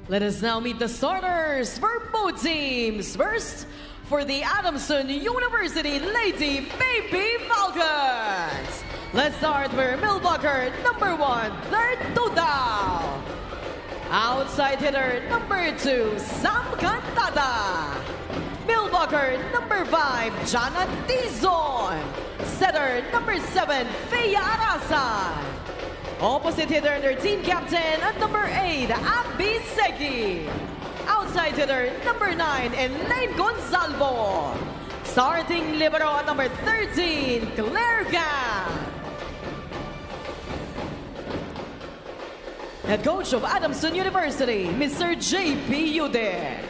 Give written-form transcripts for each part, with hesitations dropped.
Let us now meet the starters for both teams. First, for the Adamson University Lady Baby Falcons. Let's start with Milbucker, number 1, third total. Outside hitter, number 2, Sam Cantada. Milbucker, number 5, Jana Tizon. Setter, number 7, Feya Arasan. Opposite hitter and their team captain at number 8, Abby Segi. Outside hitter, number 9, Elaine Gonzalvo. Starting libero at number 13, Claire Gam. Head coach of Adamson University, Mr. J.P. Ude.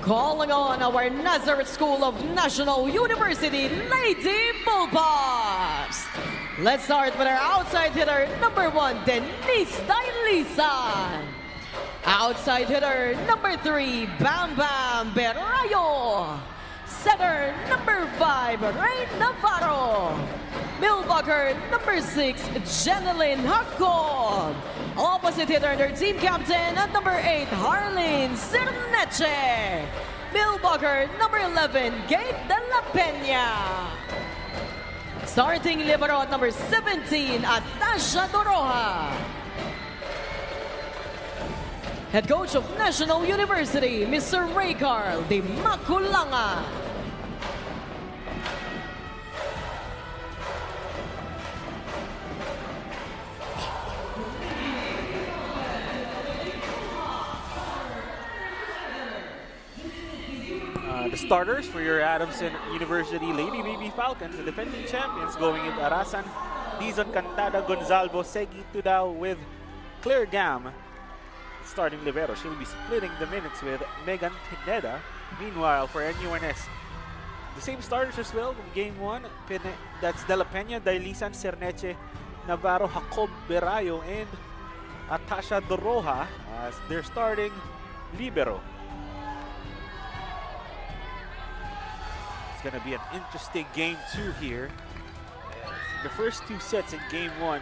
Calling on our Nazareth School of National University Lady Bullpups. Let's start with our outside hitter, number 1, Denise Dailisan. Outside hitter, number 3, Bam Bam Berayo. Setter, number 5, Ray Navarro. Milbucker, number 6, Jeneline Jacob. Opposite hitter and their team captain at number 8, Harleen Cerneche. Milbucker, number 11, Kate De La Peña. Starting libero at number 17, Atasha Doroha. Head coach of National University, Mr. Ray Carl de Maculanga. The starters for your Adamson University Lady Baby Falcons, the defending champions, going with Arasan, Dizon Cantada, Gonzalvo, Segi Tudao with Claire Gam. Starting libero, she'll be splitting the minutes with Megan Pineda. Meanwhile, for NUNS, the same starters as well from game 1. That's De La Peña, Dailisan, Cerneche, Navarro, Jacob Berayo, and Atasha Doroha as they're starting libero. It's going to be an interesting game 2 here. The first 2 sets in game 1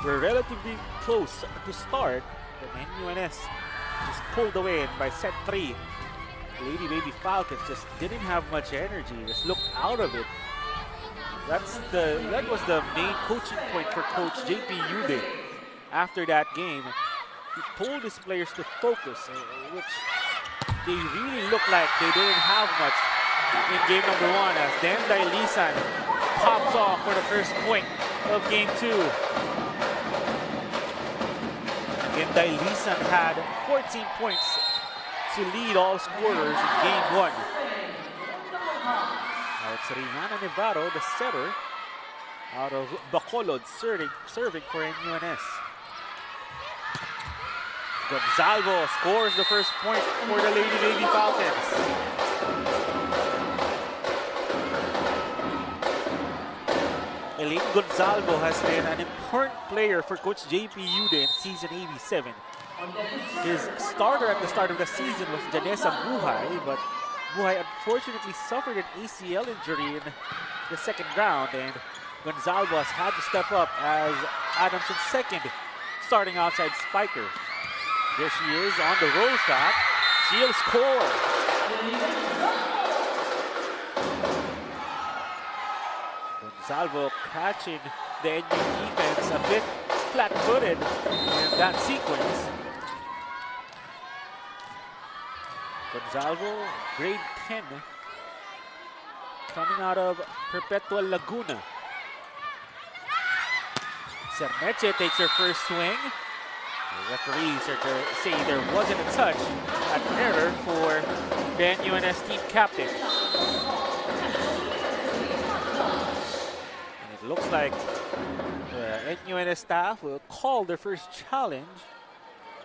were relatively close to start, but NUNS just pulled away, and by set 3, Lady Baby Falcons just didn't have much energy, just looked out of it. That was the main coaching point for Coach J.P. Ude. After that game, he told his players to focus, which they really looked like they didn't have much in game number 1, as then Dailisan pops off for the first point of game 2. Again, Dailisan had 14 points to lead all scorers in game 1. Now it's Rihanna Navarro, the setter, out of Bacolod, serving for NUNS. Gonzalvo scores the first point for the Lady Baby Falcons. Elaine Gonzalvo has been an important player for Coach J.P. Ude in season 87. His starter at the start of the season was Janessa Buhay, but Buhay unfortunately suffered an ACL injury in the second round, and Gonzalvo has had to step up as Adamson's second starting outside spiker. There she is on the roll shot. She'll score. Gonzalvo catching the NU defense a bit flat-footed in that sequence. Gonzalvo, grade 10, coming out of Perpetual Laguna. Cerneche takes her first swing. The referees are saying there wasn't a touch, an error for the NUNS team captain. Looks like the NUNS staff will call their first challenge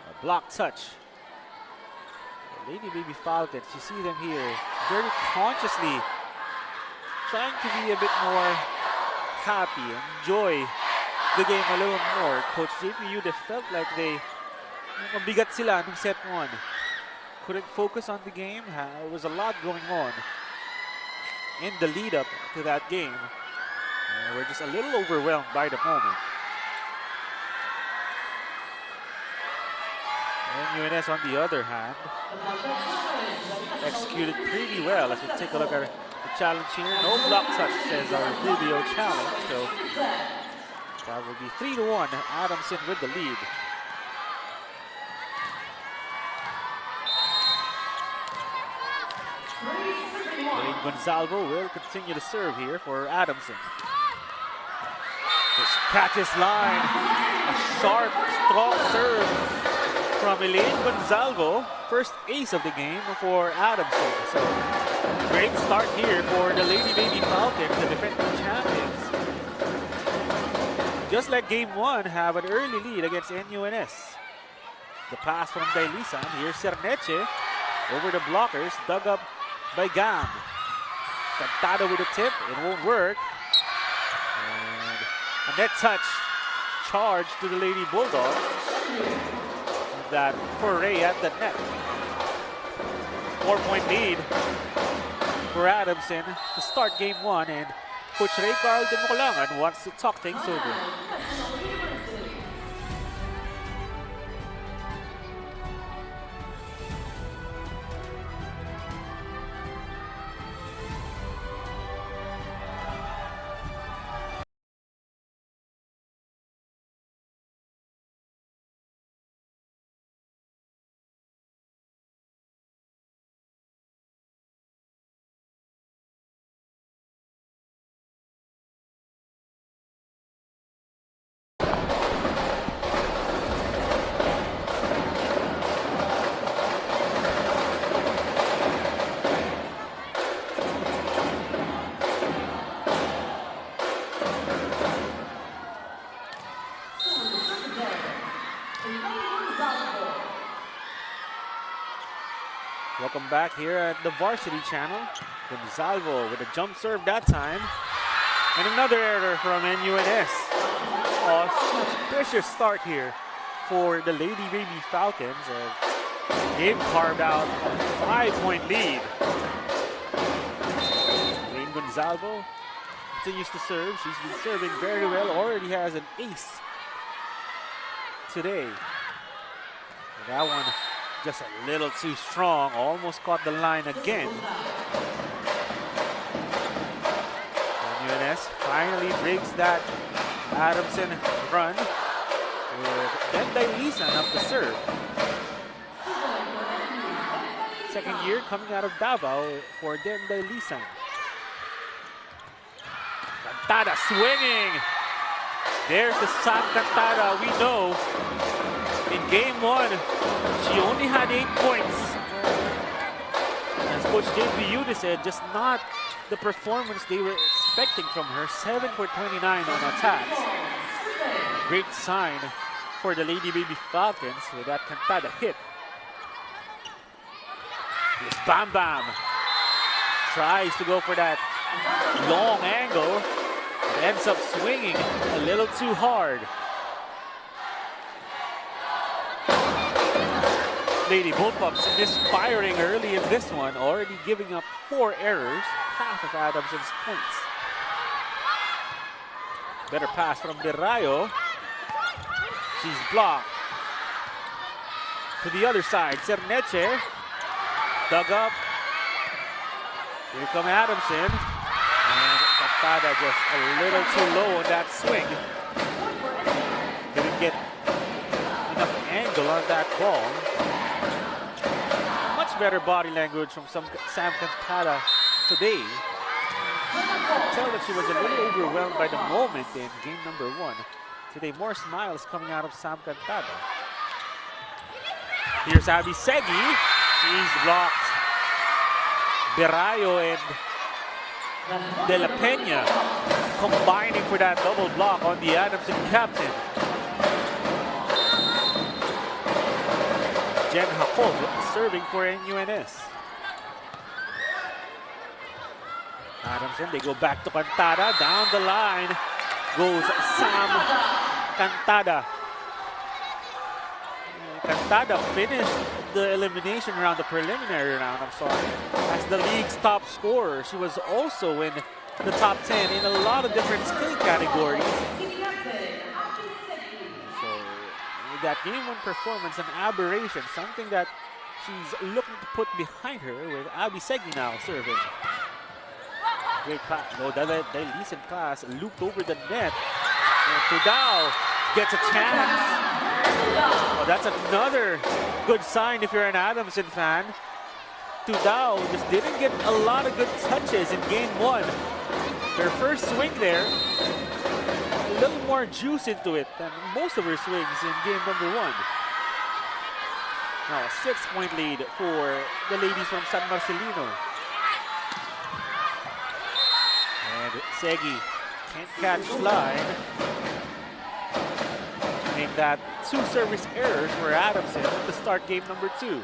a block touch. The Lady Baby Falcons, you see them here very consciously trying to be a bit more happy, enjoy the game a little more. Coach J.P. Ude felt like they mabigat sila nung set 1. Couldn't focus on the game. There was a lot going on in the lead up to that game. And we're just a little overwhelmed by the moment. And UNS, on the other hand, executed pretty well. As we take a look at the challenge here. No block touch, says our video challenge. So that will be 3-1. Adamson with the lead. Gonzalvo will continue to serve here for Adamson. This catches line. A sharp, strong serve from Elaine Gonzalvo. First ace of the game for Adamson. So, great start here for the Lady Baby Falcons, the defending champions. Just like game one, have an early lead against NUNS. The pass from Dailisan. Here's Cerneche over the blockers, dug up by Gam. Cantada with a tip, it won't work. And a net touch charge to the Lady Bulldogs. That foray at the net. 4-point lead for Adamson to start game one, and Coach Ray Carl de Mocolangan wants to talk things over. Welcome back here at the Varsity Channel. Gonzalvo with a jump serve that time. And another error from NUNS. Suspicious start here for the Lady Baby Falcons. They've carved out a 5-point lead. Elaine Gonzalvo continues to serve. She's been serving very well. Already has an ace today. And that one just a little too strong. Almost caught the line again. NUNS finally breaks that Adamson run with Denday Lisan up the serve. Second year coming out of Davao for Denday Lisan. Cantada swinging. There's the Sam Cantada we know. In game one, she only had 8 points. As Coach JP Yude said, just not the performance they were expecting from her. 7 for 29 on attacks. Great sign for the Lady Baby Falcons with that Cantada hit. Here's Bam Bam. Tries to go for that long angle. Ends up swinging a little too hard. Lady Bullpups misfiring early in this one, already giving up 4 errors, half of Adamson's points. Better pass from Derayo. She's blocked. To the other side, Cerneche. Dug up. Here come Adamson. And Cantada just a little too low on that swing. Didn't get enough angle on that ball. Better body language from Sam Cantada today. You can tell that she was a little overwhelmed by the moment in game number 1. Today, more smiles coming out of Sam Cantada. Here's Abby Segi. She's blocked. Berayo and De La Peña combining for that double block on the Adamson captain. Jen Jacob serving for NUNS. Adamson, they go back to Cantada. Down the line goes Sam Cantada. Cantada finished the elimination round, the preliminary round, I'm sorry, as the league's top scorer. She was also in the top 10 in a lot of different skill categories. So that game 1 performance, an aberration, something that she's looking to put behind her with Abby Segui now serving. Great pass. No, that decent pass looped over the net. And Tudao gets a chance. Oh, that's another good sign if you're an Adamson fan. Tudao just didn't get a lot of good touches in game 1. Her first swing there, a little more juice into it than most of her swings in game number 1. Now, a 6-point lead for the ladies from San Marcelino. And Segui can't catch line. Make that 2 service errors for Adamson to start game number 2.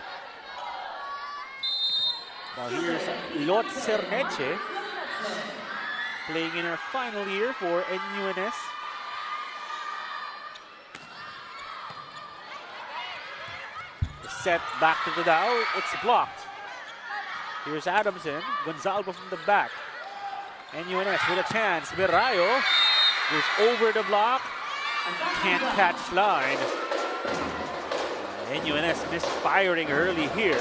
Now here's Lot Cerneche playing in her final year for NUNS. The set back to Tudao, it's blocked. Here's Adamson, Gonzalvo from the back. NUNS with a chance, Virayo goes over the block, can't catch line. NUNS misfiring early here.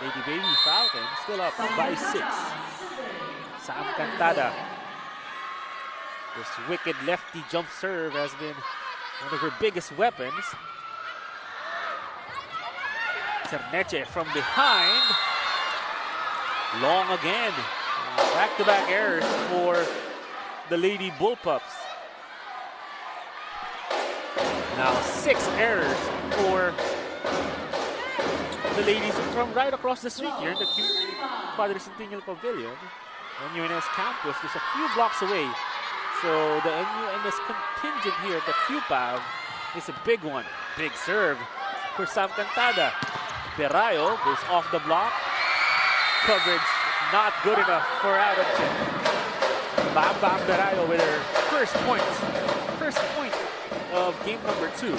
Lady Baby Falcons still up by 6. Sam Cantada. This wicked lefty jump serve has been one of her biggest weapons. Cerneche from behind. Long again. Back-to-back errors for the Lady Bullpups. Now 6 errors for the ladies from right across the street here in the Quadricentennial Pavilion. NUNS campus is a few blocks away. So the NUNS contingent here at the QPAV is a big one. Big serve for Sam Cantada. Perayo goes off the block. Coverage not good enough for Adamson. Bam Bam Perayo with her first point of game number 2.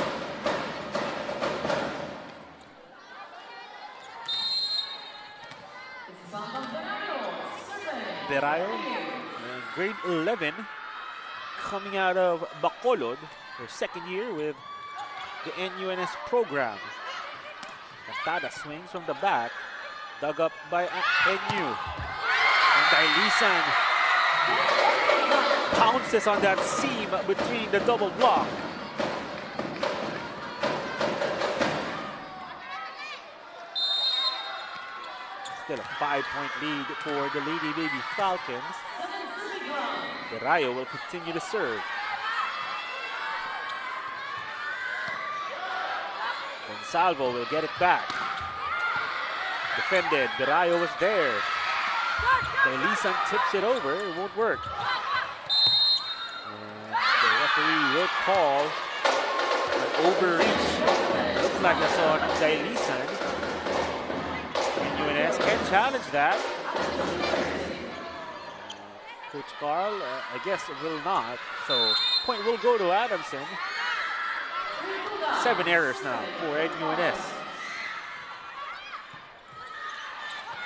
Perayo, grade 11, coming out of Bacolod, her second year with the NUNS program. Cantada swings from the back, dug up by NU. And Dailisan pounces on that seam between the double block. Still a 5-point lead for the Lady Baby Falcons. Perayo will continue to serve. Gonzalvo will get it back. Defended. Perayo was there. Dailisan tips it over. It won't work. And the referee will call an overreach. Looks like that's on Dailisan. NUNS can challenge that. Coach Carl, I guess it will not. So point will go to Adamson. 7 errors now for NUNS.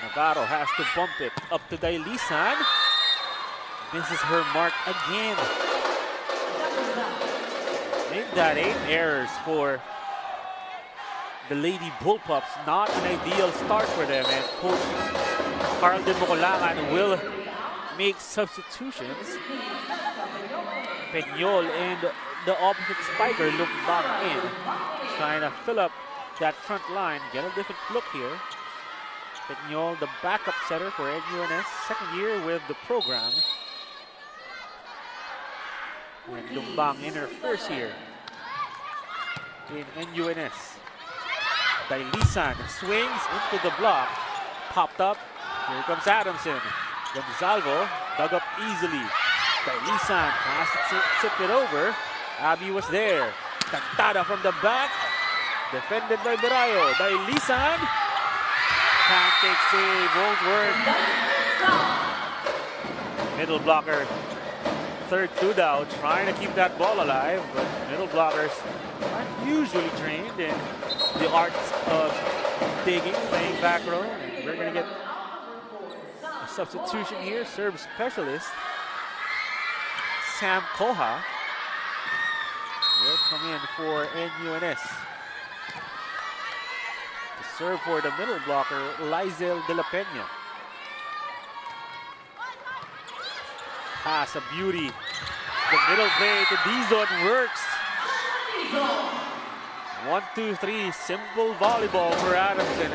Navarro has to bump it up to Dailisan. Misses her mark again. Make that 8 errors for the Lady Bullpups. Not an ideal start for them, and Coach Carl de Mocolangan will make substitutions. Peñol and the opposite spiker look back in, trying to fill up that front line. Get a different look here. Peñol, the backup setter for NUNS, second year with the program. And Lumbang in her first year in NUNS. Dailisan swings into the block. Popped up. Here comes Adamson. Gonzalvo dug up easily. Dailisan has to tip it over. Abby was there. Cantada from the back. Defended by Perayo. Dailisan. Pancake save. Won't work. Middle blocker. Third Tudao trying to keep that ball alive. But middle blockers aren't usually trained in the arts of digging, playing back row. We're going to get a substitution here. Serve specialist Sam Koha will come in for NUNS. To serve for the middle blocker, Lizel De La Peña. Pass a beauty. The middle play to Dizon works. 1, 2, 3, simple volleyball for Adamson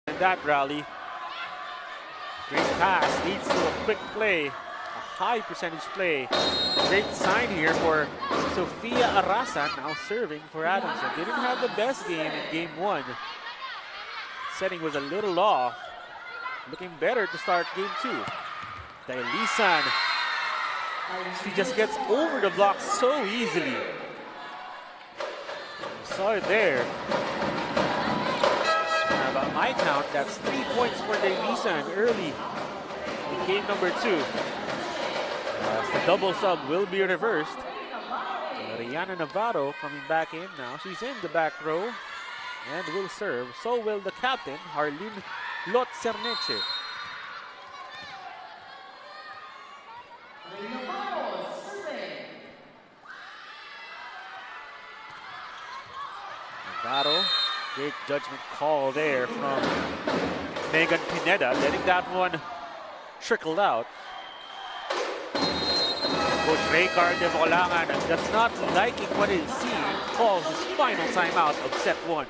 in that rally. Great pass leads to a quick play, a high percentage play. Great sign here for Sofia Arasa, now serving for Adamson. They didn't have the best game in game 1. Setting was a little off. Looking better to start game 2. Dailisan, she just gets over the block so easily. Saw it there. By my count, that's 3 points for Dailisan early in game number 2. As the double sub will be reversed. Rihanna Navarro coming back in now. She's in the back row and will serve. So will the captain, Harleen Lot Cerneche. Navarro, great judgment call there from Megan Pineda, letting that one trickle out. Coach Raycard de Volangan does not liking what he's seeing, calls his final timeout of set 1.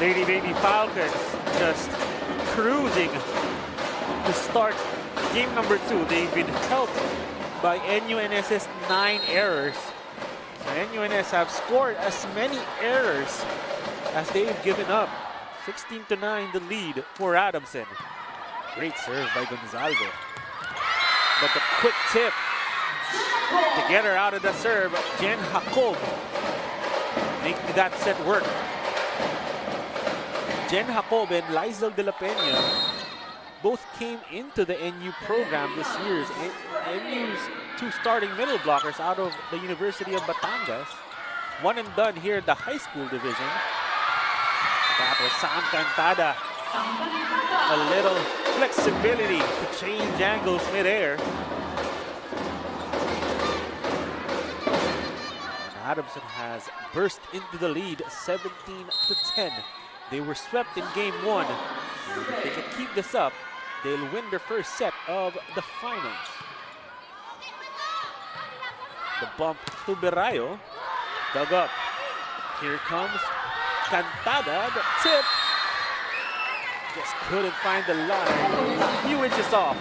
Lady Baby Falcons just cruising to start game number 2. They've been helped by NUNS's 9 errors. So NUNS have scored as many errors as they've given up. 16-9 the lead for Adamson. Great serve by Gonzalvo. But the quick tip to get her out of the serve, Jen Jacob making that set work. Jen Jacob and Lizel De La Peña both came into the NU program this year. NU's 2 starting middle blockers out of the University of Batangas. One and done here in the high school division. That was Sam Cantada. A little flexibility to change angles mid-air. Adamson has burst into the lead 17-10. They were swept in game 1. If they can keep this up, they'll win their first set of the finals. The bump to Berayo. Dug up. Here comes Cantada. The tip. Just couldn't find the line. A few inches off.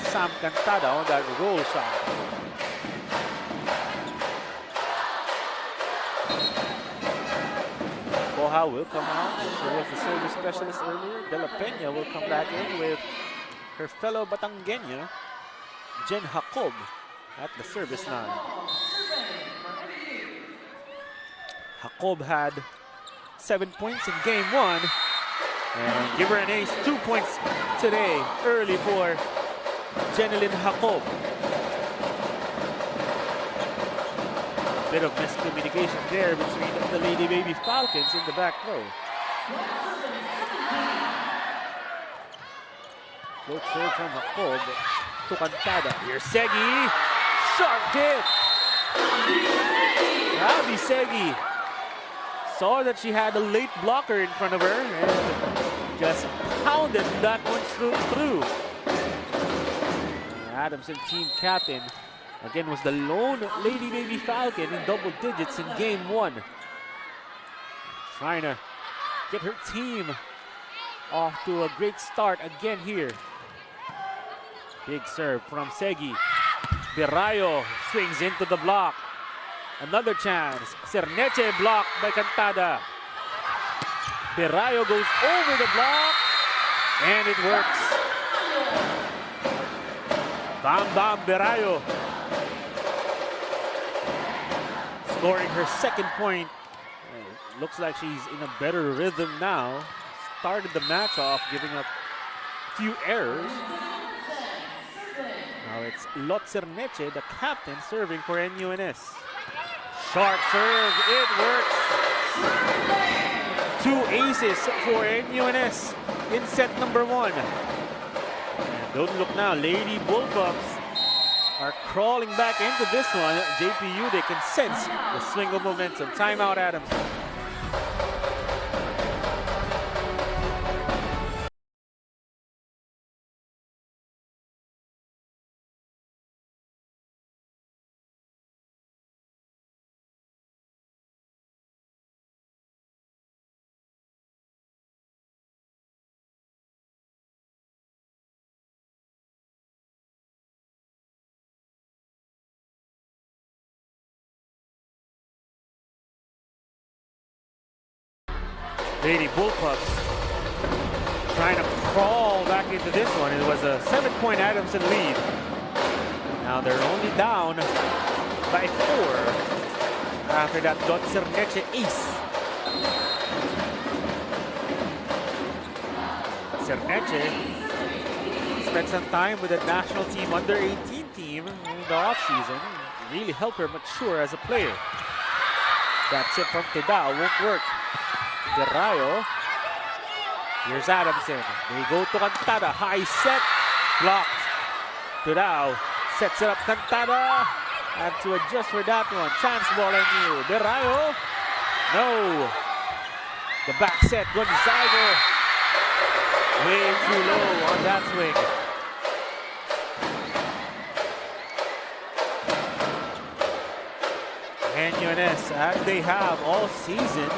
Sam Cantada on that roll shot. Koha will come out. She was the service specialist earlier. De La Peña will come back in with her fellow Batangueña, Jen Jacob, at the service line. Jacob had 7 points in game 1. And give her an ace, 2 points today, early for Jeneline Jacob. Bit of miscommunication there between the Lady Baby Falcons in the back row. Float serve from Jacob to Cantada. Here's Segi. Sharp hit. Abby Segi saw that she had a late blocker in front of her and just pounded that one through. Adamson team captain again was the lone Lady Baby Falcon in double digits in game 1. Trying to get her team off to a great start again here. Big serve from Segi. Birayo swings into the block. Another chance. Cerneche blocked by Cantada. Birayo goes over the block. And it works. Bam Bam Birayo. Scoring her second point. Looks like she's in a better rhythm now. Started the match off giving up a few errors. Now it's Lot Cerneche, the captain, serving for NUNS. Sharp serve, it works. 2 aces for NUNS in set number 1. And don't look now, Lady Bullpups are crawling back into this one. JPU, they can sense the swing of momentum. Timeout, Adams. Lady Bullpups trying to crawl back into this one. It was a 7-point Adamson lead. Now they're only down by 4 after that Dot Cerneche ace. Cerneche spent some time with the national team under 18 team in the offseason. Really helped her mature as a player. That's it from Tidao, won't work. Birayo. Here's Adamson. They go to Cantada. High set. Blocked. Tidao sets it up. Cantada. And to adjust for that one. Chance ball on you. Birayo. No. The back set. Gonzaga. Way too low on that swing. NUNS, as they have all season,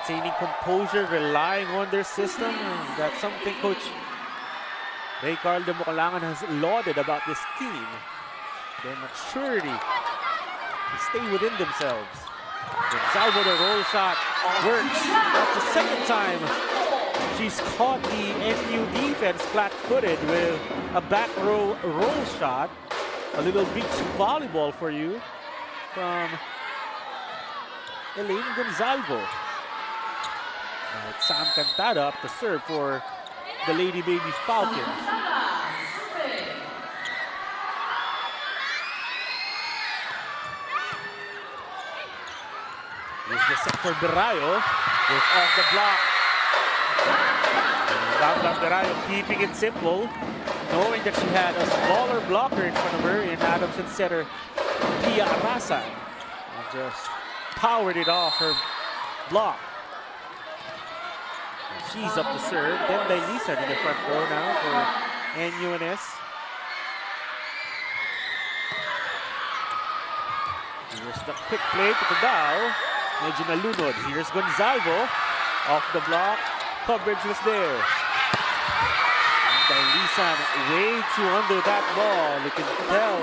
maintaining composure, relying on their system. That's something Coach Ricardo Mocalangan has lauded about this team. Their maturity to stay within themselves. Gonzalo, the roll shot works. That's the second time she's caught the NU defense flat-footed with a back row roll shot. A little beach volleyball for you from Elaine Gonzalvo. Now it's Sam Cantada up to serve for the Lady Baby Falcons. Here's the set for Birayo. Goes off the block. Bam Birayo keeping it simple, knowing that she had a smaller blocker in front of her in Adamson setter Pia Arasa, and just powered it off her block. And she's up to serve. Then Dailisa in the front row now for NUNS. Here's the quick play to Tidao. Medyo nalunod. Here's Gonzalvo off the block. Coverage was there. Dailisan way too under that ball. You can tell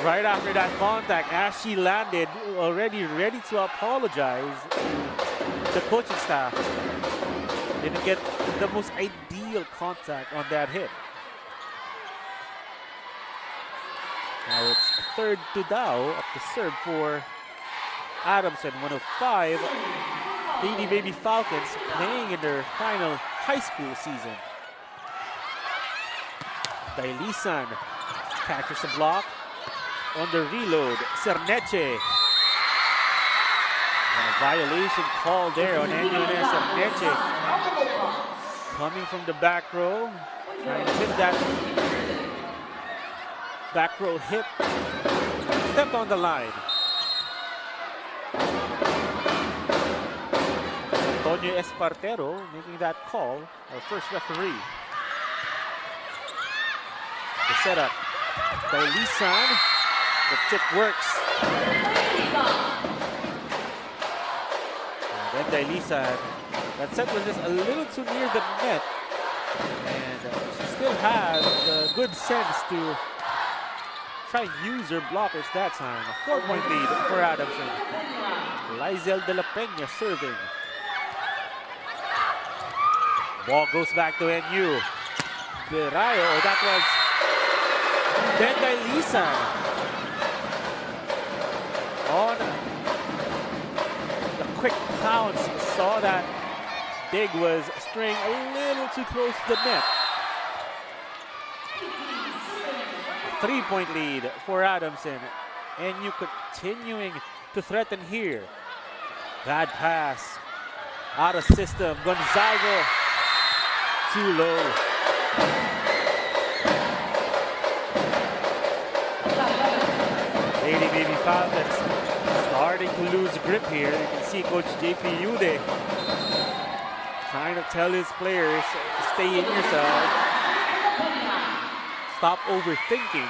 right after that contact, as she landed, already ready to apologize to the coaching staff. Didn't get the most ideal contact on that hit. Now it's third to Dow, up to serve for Adamson, 105. Lady Baby Falcons playing in their final high school season. Dailisan catches a block on the reload. Cerneche. And a violation call there on NUNS. Cerneche coming from the back row, trying to hit that back row hit. Step on the line. Antonio Espartero making that call, our first referee. The setup. Dailisan. The tip works. And then Dailisan. That set was just a little too near the net. And she still has the good sense to try and use their blockers that time. A 4-point lead for Adamson. Lizel de la Peña serving. Ball goes back to NU. Berayo, that was Denday Lisan. On the quick pounce, saw that Dig was straying a little too close to the net. 3-point lead for Adamson. NU continuing to threaten here. Bad pass. Out of system. Gonzalo. Too low. Lady Baby Falcons starting to lose grip here. You can see Coach JP Yude trying to tell his players, stay in yourself. Stop overthinking.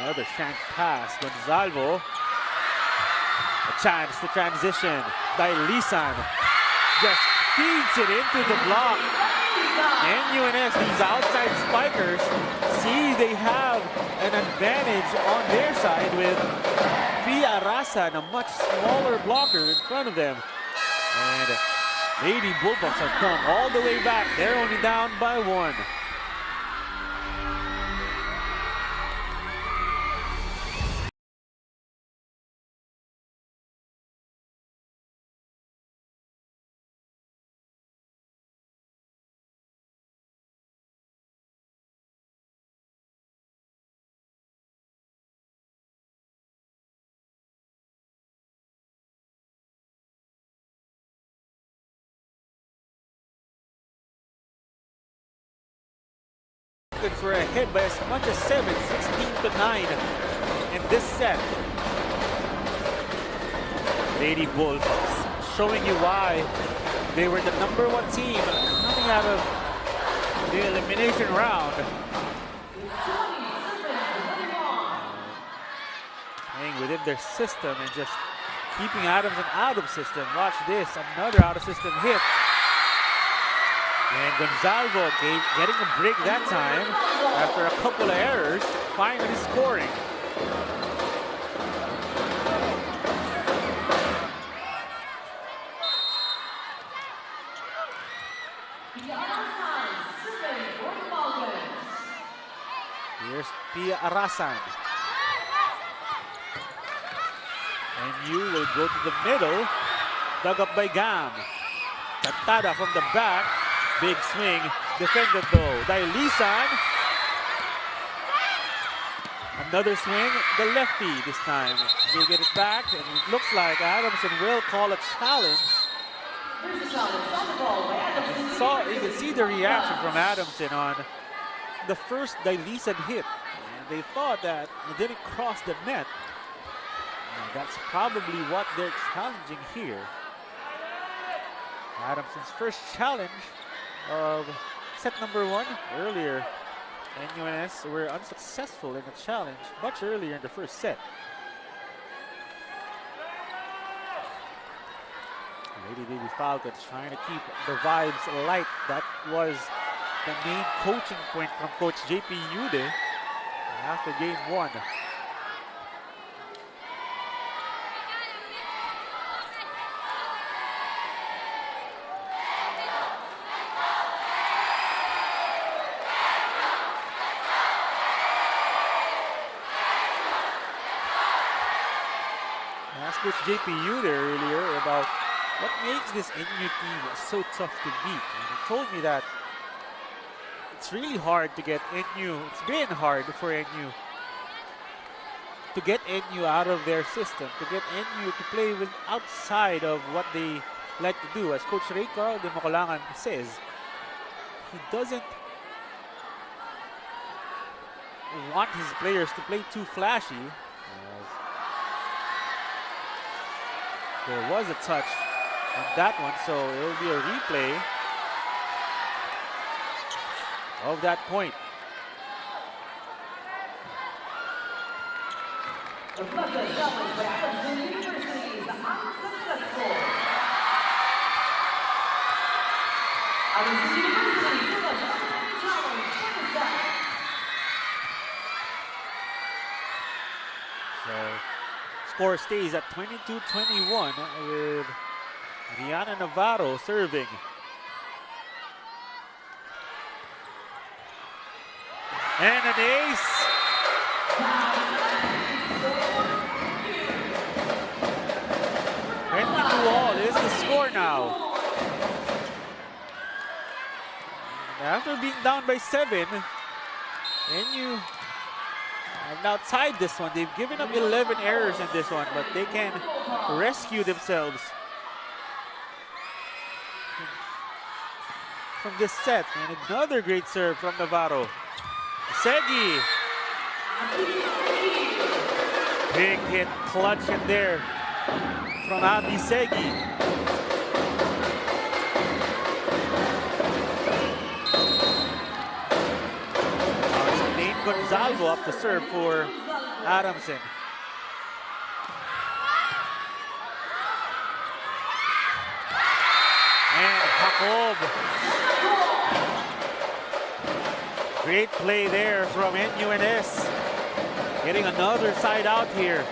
Another shank pass. Gonzalo. A chance to transition. Lisan just feeds it into the block. And UNS, these outside spikers, see they have an advantage on their side with Pia Rasan, a much smaller blocker in front of them. And Lady Bulldogs have come all the way back. They're only down by 1. For a hit by as much as 7, 16-9 in this set. Lady Bulldogs showing you why they were the #1 team coming out of the elimination round. Playing within their system and just keeping Adamson out of system. Watch this, another out of system hit. And Gonzalo getting a break that time after a couple of errors, finally scoring. Here's Pia Arasan. And you will go to the middle, dug up by Gam. Tatada from the back. Big swing, defended though. Lisan. Another swing, the lefty this time. They get it back, and it looks like Adamson will call a challenge. You can see the reaction from Adamson on the first Lisan hit. And they thought that it didn't cross the net. And that's probably what they're challenging here. Adamson's first challenge of set #1 earlier. NUNS were unsuccessful in the challenge much earlier in the first set. Lady Baby Falcons trying to keep the vibes light. That was the main coaching point from Coach JP Yude after game 1. Coach JP Yude earlier about what makes this NU team so tough to beat. And he told me that it's really hard to get NU, it's been hard for NU to get NU out of their system, to get NU to play with outside of what they like to do. As Coach Ray Carl de Macolangan says, he doesn't want his players to play too flashy. There was a touch on that one, so it will be a replay of that point. So score stays at 22-21 with Rihanna Navarro serving. And an ace. 22-all is the score now. And after being down by 7, NU have now tied this one. They've given up 11 errors in this one, but they can rescue themselves from this set. And another great serve from Navarro. Segi. Big hit, clutch in there from Abby Segi. Now it's Lane Gonzalo up to serve for Adamson. And Jacob. Great play there from NUNS. Getting another side out here.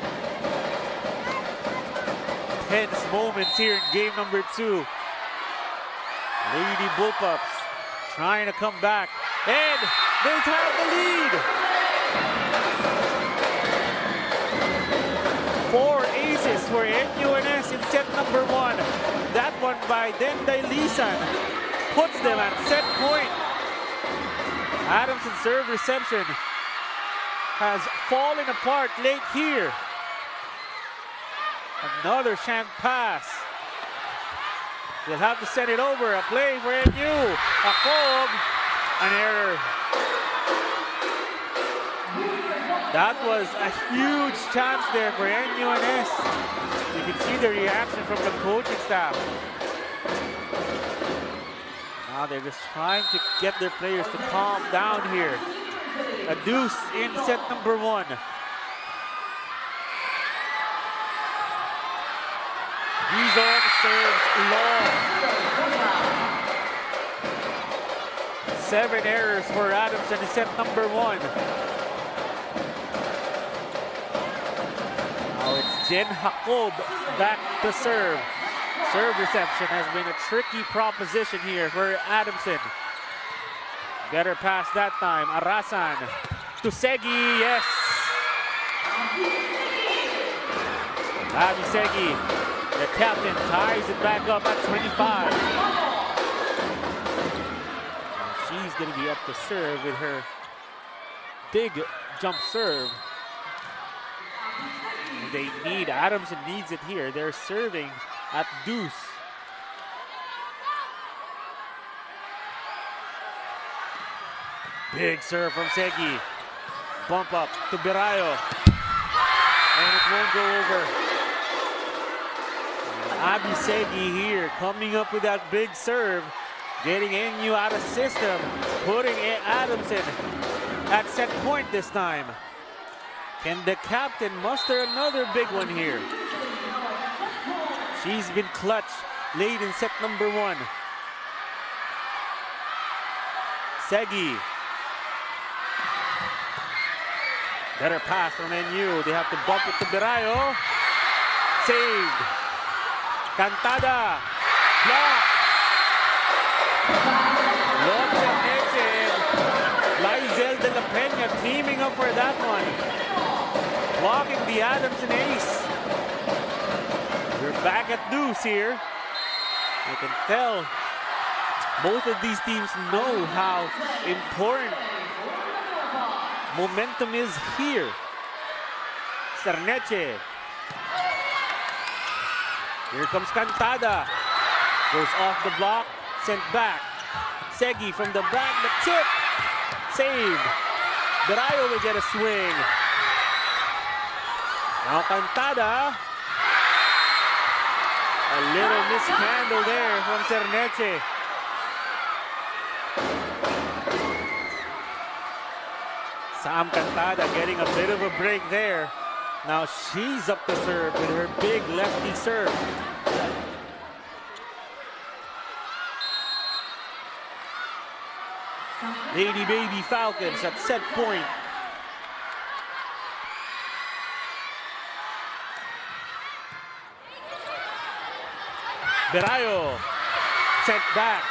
Tense moments here in game number 2. Lady Bullpups trying to come back. And they have the lead. 4 aces for NUNS in set number 1. That one by Denday Lisan puts them at set point. Adamson's serve reception has fallen apart late here. Another shank pass. They'll have to send it over. A play for NU. Jacob, an error. That was a huge chance there for NUNS. You can see the reaction from the coaching staff. Now they're just trying to get their players to calm down here. A deuce in set number 1. Dizon serves long. 7 errors for Adamson in set number 1. Now it's Jen Jacob back to serve. Serve reception has been a tricky proposition here for Adamson. Better pass that time. Arasan to Segi, yes. Abby Segi, the captain, ties it back up at 25. And she's going to be up to serve with her big jump serve. And they need, Adamson needs it here. They're serving at deuce. Big serve from Segi. Bump up to Birayo. And it won't go over. Abby Segi here coming up with that big serve. Getting NU out of system. Putting Adamson at set point this time. Can the captain muster another big one here? She's been clutch late in set number 1. Segi. Better pass from NU. They have to bump it to Birayo. Saved. Cantada. Block. Lotsen Neche. Lizel de la Peña teaming up for that one. Blocking the Adamson ace. We're back at deuce here. You can tell both of these teams know how important momentum is here. Cerneche. Here comes Cantada. Goes off the block, sent back. Segi from the back, the tip. Saved. Birayo will get a swing. Now Cantada. A little mishandle there from Cerneche. Sam Cantada getting a bit of a break there. Now she's up to serve with her big lefty serve. Lady Baby Falcons at set point. Berayo sent back.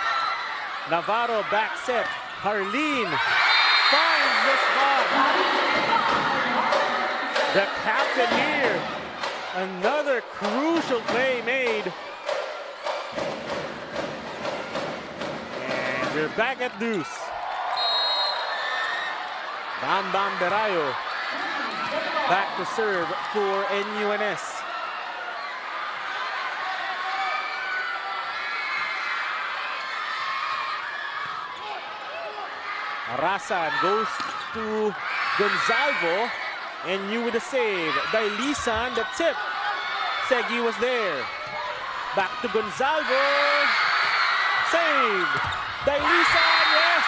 Navarro back set. Harleen finds the spot. The captain here. Another crucial play made. And we're back at deuce. Bam Bam Berayo back to serve for NUNS. Arasan goes to Gonzalvo, and you with a save. Dailisan, the tip. Segi was there. Back to Gonzalvo. Save. Dailisan, yes!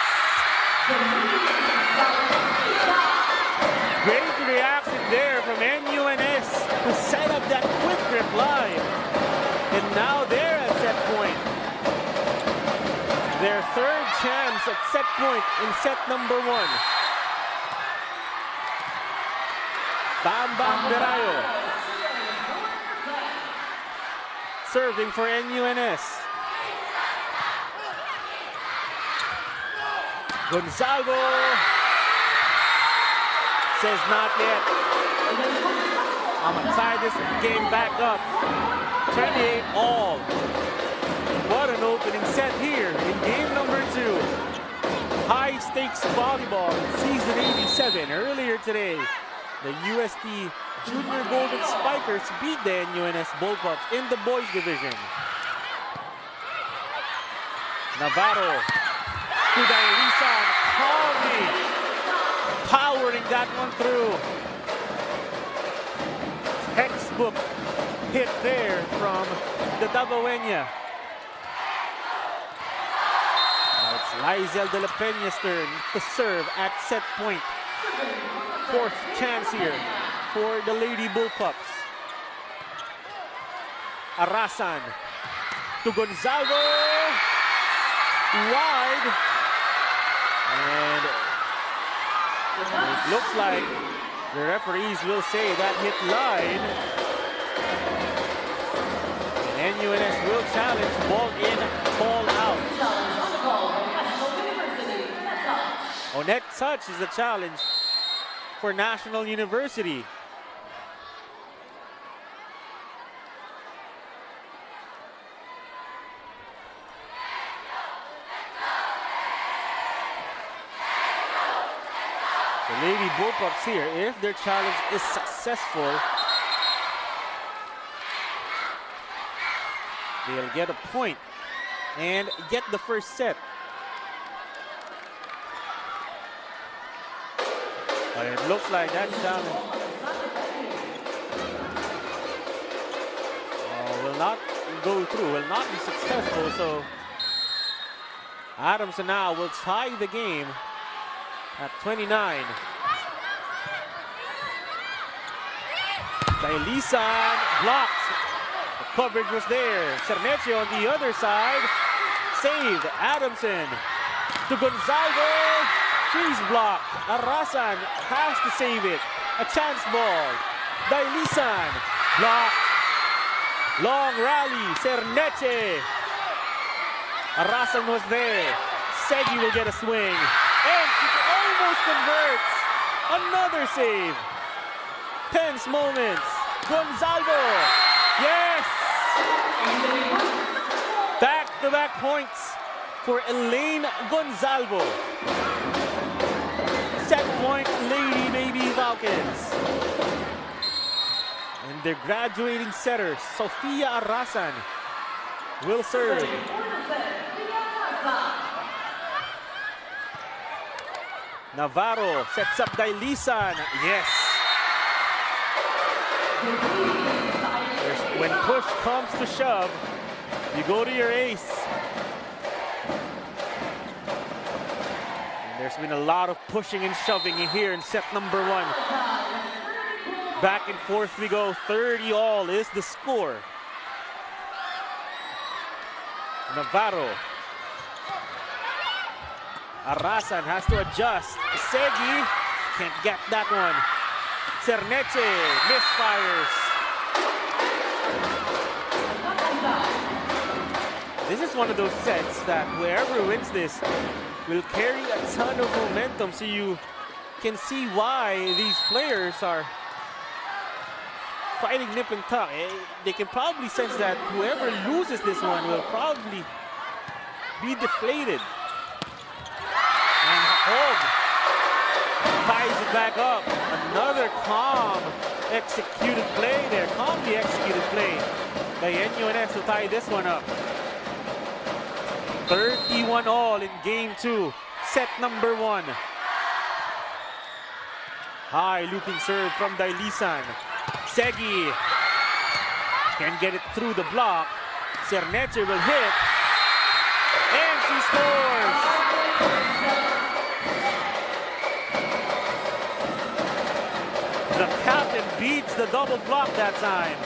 Great reaction there from NUNS to set up that quick reply. And now they're at set point. Their third chance at set point in set number 1. Bam Bam Berayo serving for NUNS. Gonzalvo says not yet. I'm gonna tie this game back up. 28 all. What an opening set here in game number 2. High stakes volleyball in season 87. Earlier today, the UST Junior Golden Spikers beat the NUNS Bullpups in the boys division. Navarro to Dailisan, calmly powering that one through. Textbook hit there from the Davaoeña. Lizel de la Peña's turn to serve at set point. Fourth chance here for the Lady Bullpups. Arasan to Gonzalvo. Wide. And it looks like the referees will say that hit line. And NUNS will challenge ball in, ball out. Oh, net touch is the challenge for National University. The Lady Bullpups here, if their challenge is successful, they'll get a point and get the first set. But it looks like that challenge will not go through, will not be successful. So Adamson now will tie the game at 29. Dailisan blocked. The coverage was there. Cerneche on the other side. Saved. Adamson to Gonzalvo. She's blocked. Arasan has to save it. A chance ball. Dailisan blocked. Long rally. Cerneche. Arasan was there. Segi will get a swing. And she almost converts. Another save. Tense moments. Gonzalvo. Yes. Back-to-back points for Elaine Gonzalvo. Set point, Lady Baby Falcons. And their graduating setter, Sofia Arasan, will serve. Navarro sets up Dailisan. Yes. When push comes to shove, you go to your ace. And there's been a lot of pushing and shoving here in set number 1. Back and forth we go. 30 all is the score. Navarro. Arasan has to adjust. Segi can't get that one. Cerneche misfires. This is one of those sets that whoever wins this will carry a ton of momentum, so you can see why these players are fighting nip and tuck. They can probably sense that whoever loses this one will probably be deflated. And Hog ties it back up. Another calm executed play there. Calmly executed play by NUNS to tie this one up. 31 all in game 2, set number 1. High looping serve from Dailisan. Segi can get it through the block. Cerneche will hit. And she scores! The captain beats the double block that time.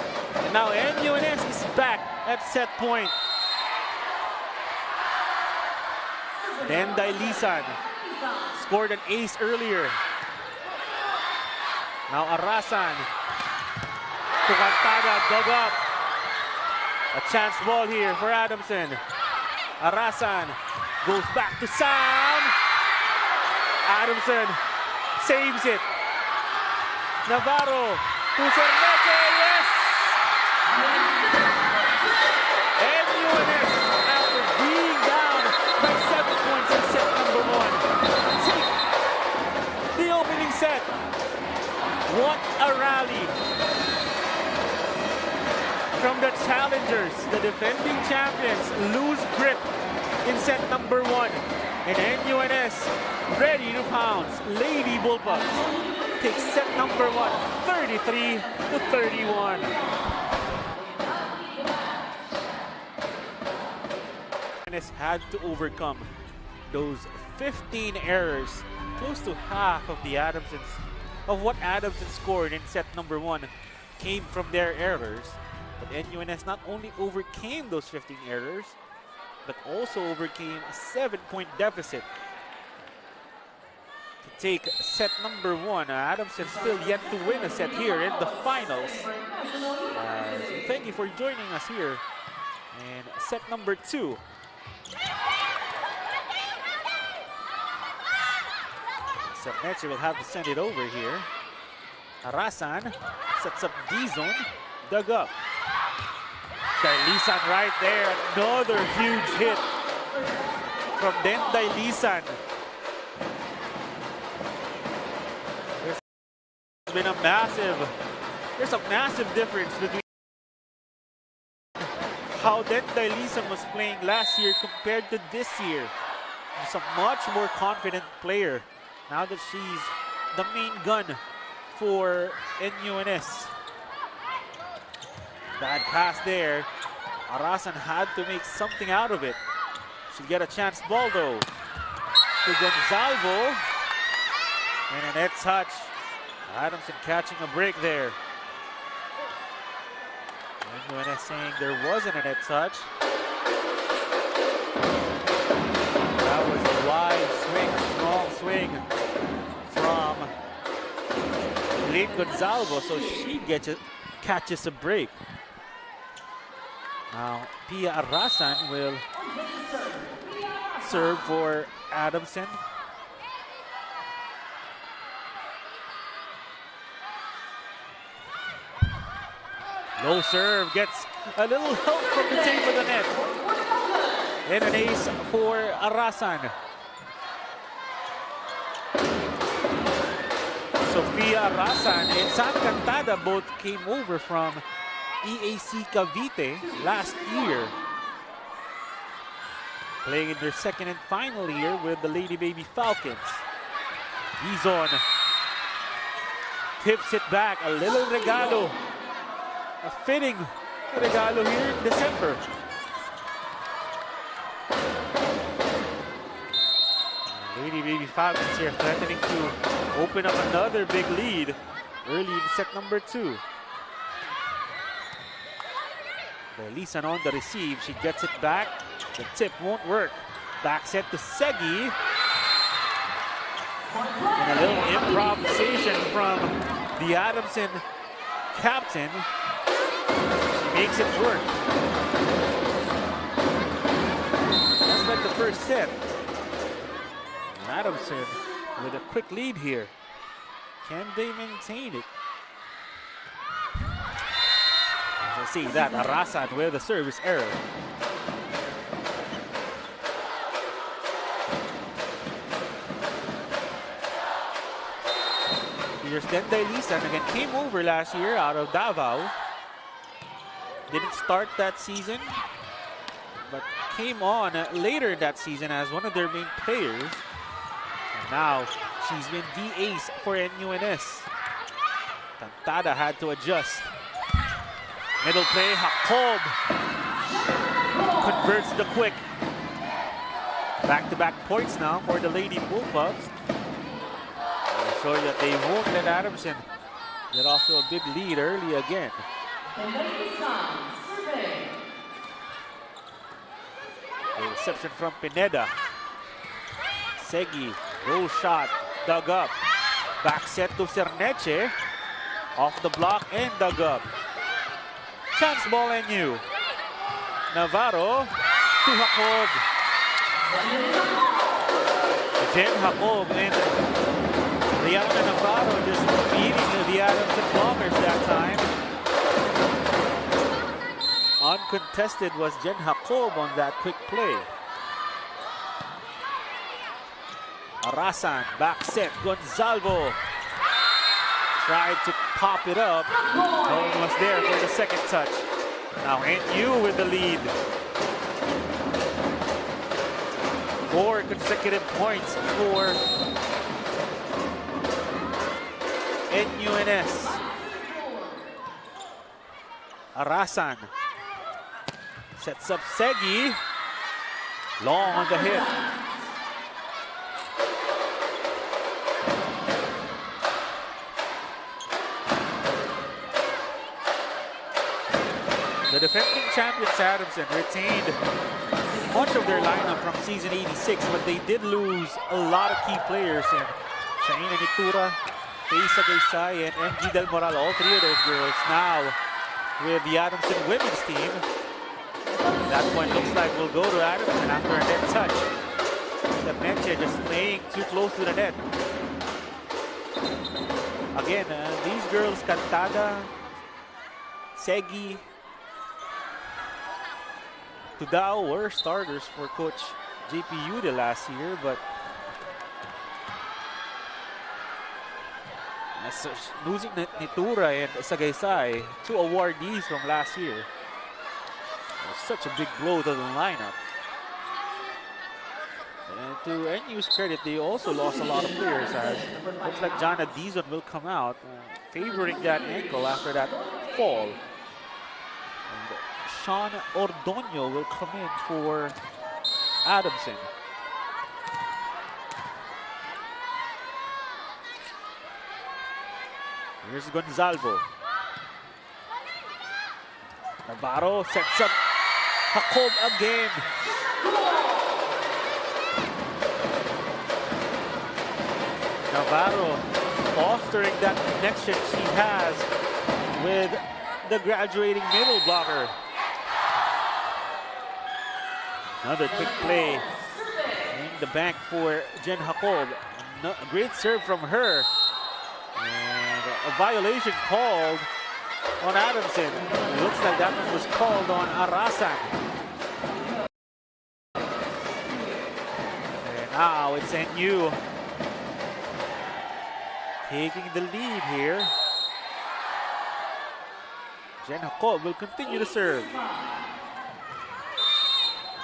And now NUNS is back at set point. Then Dailisan scored an ace earlier. Now Arasan. Tucantada dug up. A chance ball here for Adamson. Arasan goes back to Sam. Adamson saves it. Navarro to Cerneche. Yes! NUNS, after being down by 7 points in set number 1, take the opening set. What a rally from the challengers. The defending champions lose grip in set number 1. And NUNS ready to pounce. Lady Bullpups takes set number 1, 33-31. NUNS had to overcome those 15 errors, close to half of the what Adamson scored in set number 1 came from their errors. But NUNS not only overcame those 15 errors, but also overcame a 7-point deficit to take set number 1. Adamson still yet to win a set here in the finals. So thank you for joining us here in set number 2. Cerneche will have to send it over here. Arasan sets up D-zone, dug up. Dailisan right there, another huge hit from Den Dailisan. There's a massive difference between how Den Dailisan was playing last year compared to this year. She's a much more confident player now that she's the main gun for NUNS. Bad pass there. Arasan had to make something out of it. She'll get a chance ball though. To Gonzalvo. And a net touch. Adamson catching a break there. NUNS saying there wasn't a net touch. That was a wide swing, strong swing from Lynn Gonzalvo, so she catches a break. Now, Pia Arasan will serve for Adamson. Low serve, gets a little help from the tape of the net. And an ace for Arasan. Sofia Arasan and San Cantada both came over from EAC Cavite last year, playing in their second and final year with the Lady Baby Falcons. Dizon tips it back, a little regalo, a fitting regalo here in December. Lady Baby Falcons here threatening to open up another big lead early in set number 2. Dailisan on the receive, she gets it back. The tip won't work. Back set to Segi. And a little improvisation from the Adamson captain. She makes it work. first set. Adamson with a quick lead here. Can they maintain it? You see that Arasan with a service error. Here's Denday Lisan again, came over last year out of Davao. Didn't start that season, but came on later that season as one of their main players. And now she's been the ace for NUNS. Cantada had to adjust. Middle play, Jacob converts the quick. Back-to-back points now for the Lady Bullpups. Sure that they won't let Adamson get off to a big lead early again. The reception from Pineda. Segi, roll shot, dug up. Back set to Cerneche. Off the block and dug up. Chance ball NU. Navarro to Jacob. Jen Jacob and Rihanna Navarro just beating the Adamson Bombers that time. Uncontested was Jen Jacob on that quick play. Arasan, back set, Gonzalvo. Tried to pop it up. No one was there for the second touch. Now NU with the lead. 4 consecutive points for NUNS. Arasan sets up Segi. Long on the hit. The defending champions Adamson retained much of their lineup from season 86, but they did lose a lot of key players in Shaina Nitura, Taysa Gaysay, and MG Del Moral, all 3 of those girls now with the Adamson women's team. That one looks like will go to Adamson after a net touch. The Meche just playing too close to the net. Again, these girls, Cantada, Segi, Tudao were starters for Coach JP Ude last year, but losing Nitura and Sagaysay, 2 awardees from last year, was such a big blow to the lineup. And to NU's credit, they also lost a lot of players. As looks like Jana Dizon will come out, favoring that ankle after that fall. And Sean Ordonio will come in for Adamson. Here's Gonzalvo. Navarro sets up Jacob again. Navarro fostering that connection she has with the graduating middle blocker. Another quick play in the bank for Jen Jacob. A great serve from her. And a violation called on Adamson. It looks like that one was called on Arasan. And now it's NU taking the lead here. Jen Jacob will continue to serve.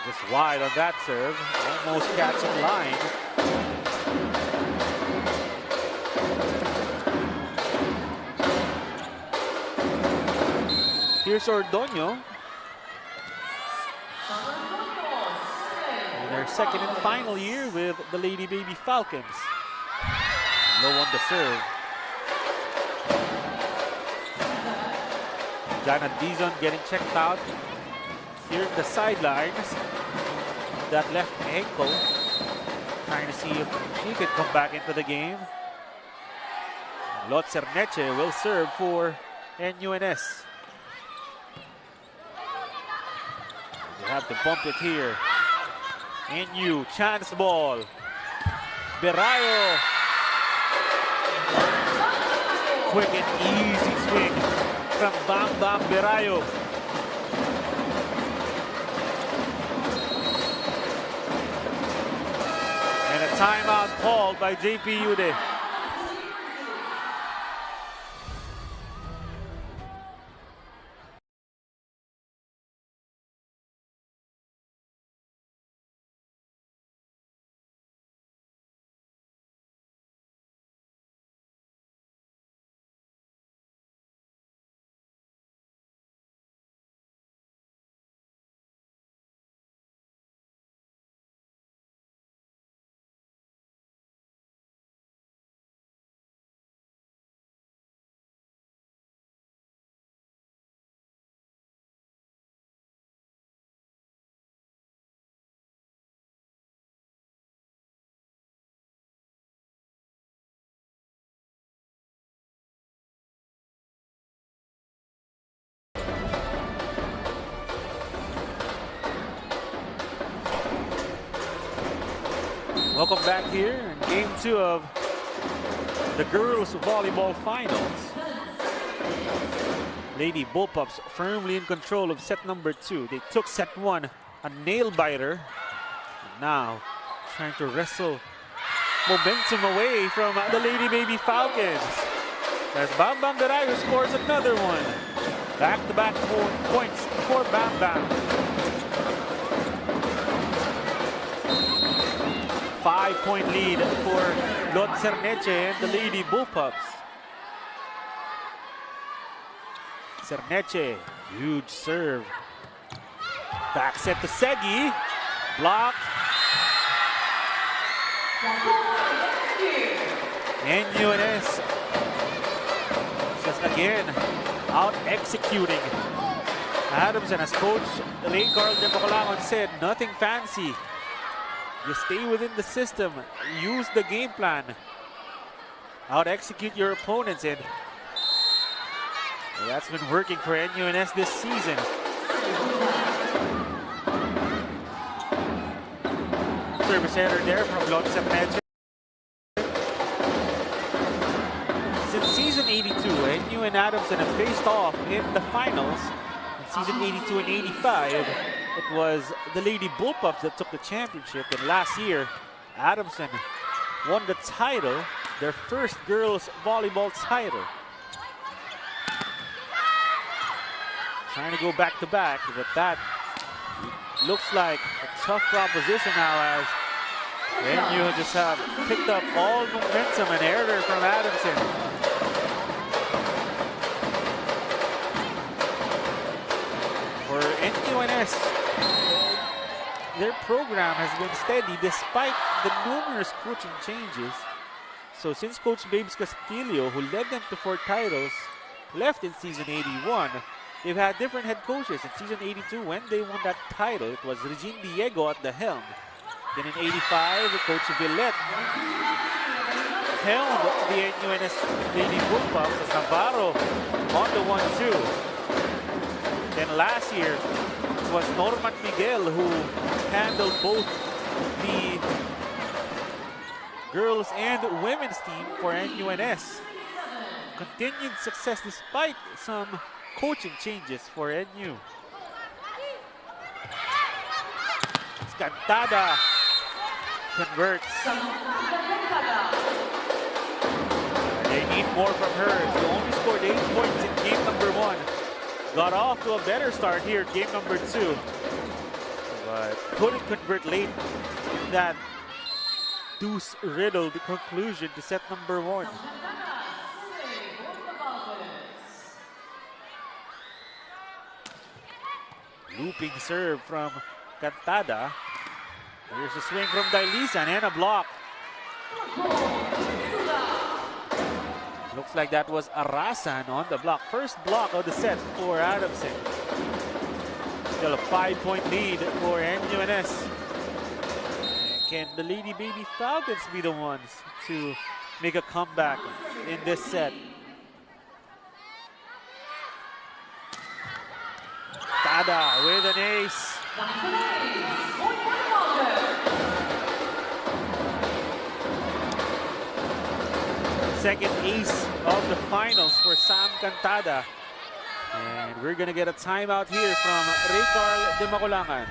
Just wide on that serve, almost catching line. Here's Ordonio. In their second and final year with the Lady Baby Falcons. Low on the serve. Jana Dizon getting checked out here in the sidelines. That left ankle. Trying to see if she could come back into the game. Lot Cerneche will serve for NUNS. They have to bump it here. NU, chance ball. Berayo. Quick and easy swing from Bam Bam Berayo. And a timeout called by JP Ude. Welcome back here in game 2 of the girls volleyball finals. Lady Bullpups firmly in control of set number 2. They took set 1, a nail biter. And now trying to wrestle momentum away from the Lady Baby Falcons. As Bam Bam Berayo scores another one. Back-to-back points for Bam Bam. 5-point lead for Lot Cerneche and the Lady Bullpups. Cerneche, huge serve. Back set to Segi. Blocked. NUNS just again out executing. Adamson, as coach Ray Carl de Bocolangon said, nothing fancy. Just stay within the system, use the game plan, out-execute your opponents, and that's been working for NUNS this season. Service error there from Lot Cerneche. Since season 82, NU and Adamson have faced off in the finals. In season 82 and 85, it was the Lady Bullpups that took the championship, and last year, Adamson won the title, their first girls volleyball title. Trying to go back to back, but that looks like a tough proposition now, as NU just have picked up all momentum and error from Adamson. For NUNS, their program has been steady despite the numerous coaching changes. So since Coach Babes Castillo, who led them to 4 titles, left in season 81, they've had different head coaches. In season 82, when they won that title, it was Regine Diego at the helm. Then in 85, Coach Villette helmed the NUNS Lady Bullpups as Navarro on the 1-2. Then last year, it was Norman Miguel who handled both the girls and women's team for NUNS. Continued success despite some coaching changes for NU. Cantada converts. They need more from her. She only scored 8 points in game number 1. Got off to a better start here in game number 2. But couldn't convert late in that deuce-riddled conclusion to set number 1. Looping serve from Cantada. Here's a swing from Dailisan and a block. Looks like that was Arasan on the block. First block of the set for Adamson. Still a 5-point lead for NUNS. Can the Lady Baby Falcons be the ones to make a comeback in this set? Tada with an ace. second ace of the finals for Sam Cantada. And we're gonna get a timeout here from Ray Carl de Maculangan.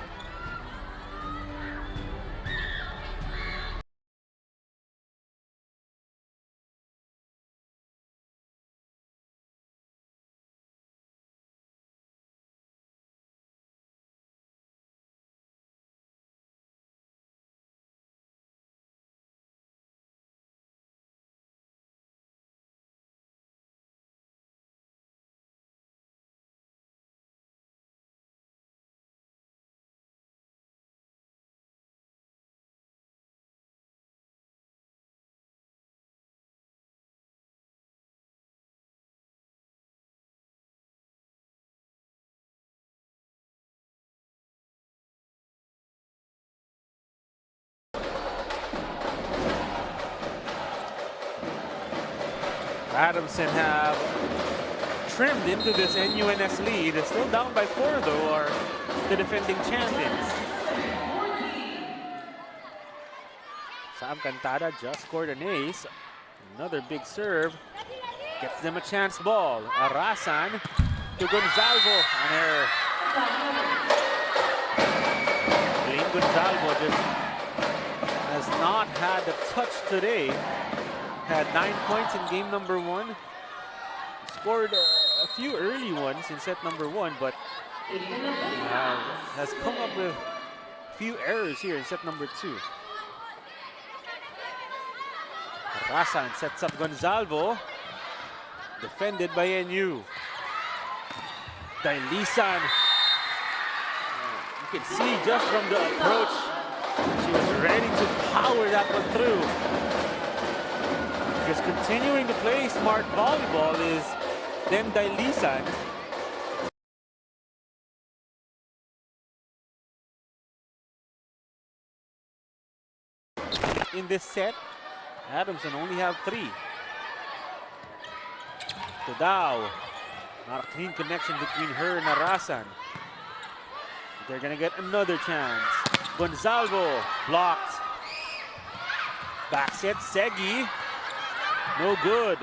Adamson have trimmed into this NUNS lead. Still down by 4 though, are the defending champions. Sam Cantada just scored an ace. Another big serve. Gets them a chance ball. Arasan to Gonzalvo. An error. Blaine Gonzalvo just has not had a touch today. Had 9 points in game number 1. Scored a few early ones in set number 1, but has come up with a few errors here in set number 2. Rasan sets up Gonzalvo. Defended by NU. Dailisan. You can see just from the approach, she was ready to power that one through. Just continuing to play smart volleyball is then Dailisan. In this set, Adamson only have 3. Tudao. Not a clean connection between her and Arasan. They're gonna get another chance. Gonzalvo blocked. Back set, Segi. No good.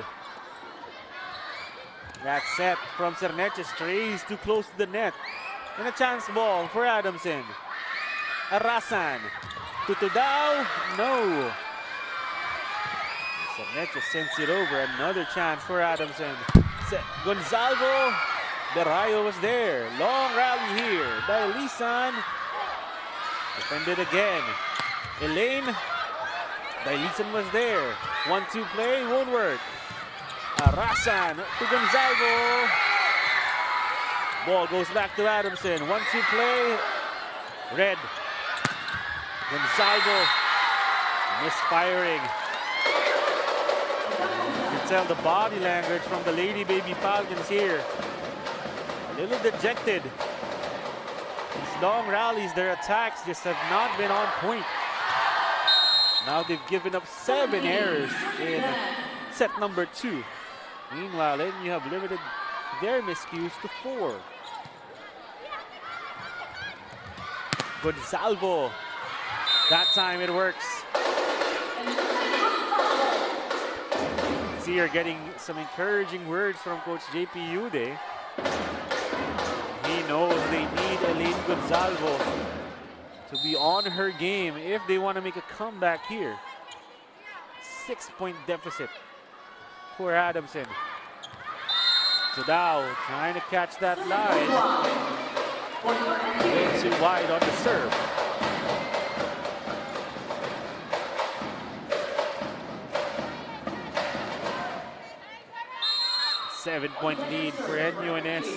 That set from Cerneche strays too close to the net. And a chance ball for Adamson. Arasan to Tudao. No. Cerneche sends it over. Another chance for Adamson. Gonzalvo. Berayo was there. Long rally here. Dailisan. Defended again. Elaine. Dailisan was there. 1-2 play, won't work. Arasan to Gonzalvo. Ball goes back to Adamson. 1-2 play. Red. Gonzalvo misfiring. You can tell the body language from the Lady Baby Falcons here. A little dejected. These long rallies, their attacks just have not been on point. Now they've given up 7 errors in set number 2. Meanwhile, NU have limited their miscues to 4. Gonzalvo. That time it works. See, you're getting some encouraging words from Coach JP Ude. He knows they need Elaine Gonzalvo to be on her game if they want to make a comeback here. 6-point deficit for Adamson. Tudao trying to catch that line. Way too wide on the serve. Seven-point lead for NUNS.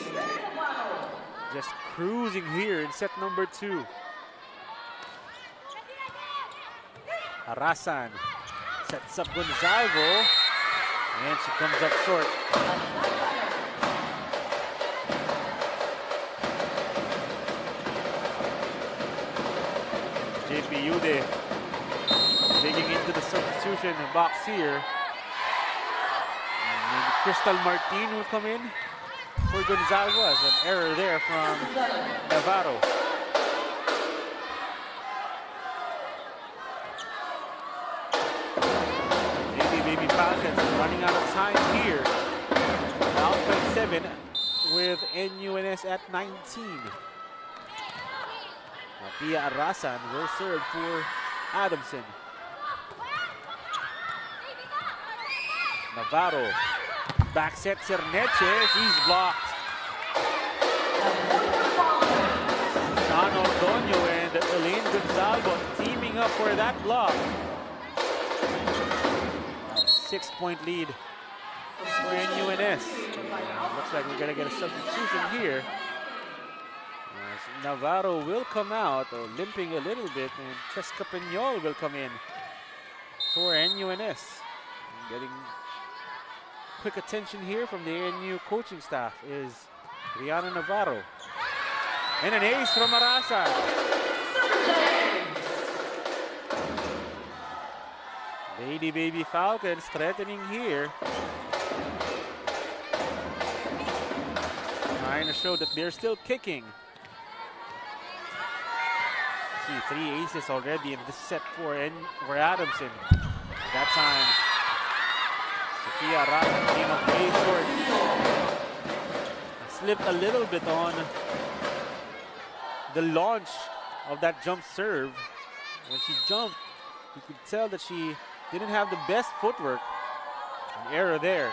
Just cruising here in set number 2. Arasan sets up Gonzalvo, and she comes up short. JP Ude digging into the substitution box here. And Crystal Martin will come in for Gonzalvo as an error there from Navarro. Baby Falcons running out of time here. Down by 7 with NUNS at 19. Pia Arasan will serve for Adamson. Navarro. Back set Cerneche. He's blocked. Sean Ordonio and Elaine Gonzalvo teaming up for that block. 6-point lead for NUNS. Looks like we're going to get a substitution here. Navarro will come out, limping a little bit, and Cheska Peñol will come in for NUNS. Getting quick attention here from the ANU coaching staff is Rihanna Navarro. And an ace from Arasan. Lady Baby Falcons threatening here. Trying to show that they're still kicking. See, 3 aces already in this set for Adamson. At that time, Sophia Arasan came up way short. Slipped a little bit on the launch of that jump serve. When she jumped, you could tell that she didn't have the best footwork. An error there.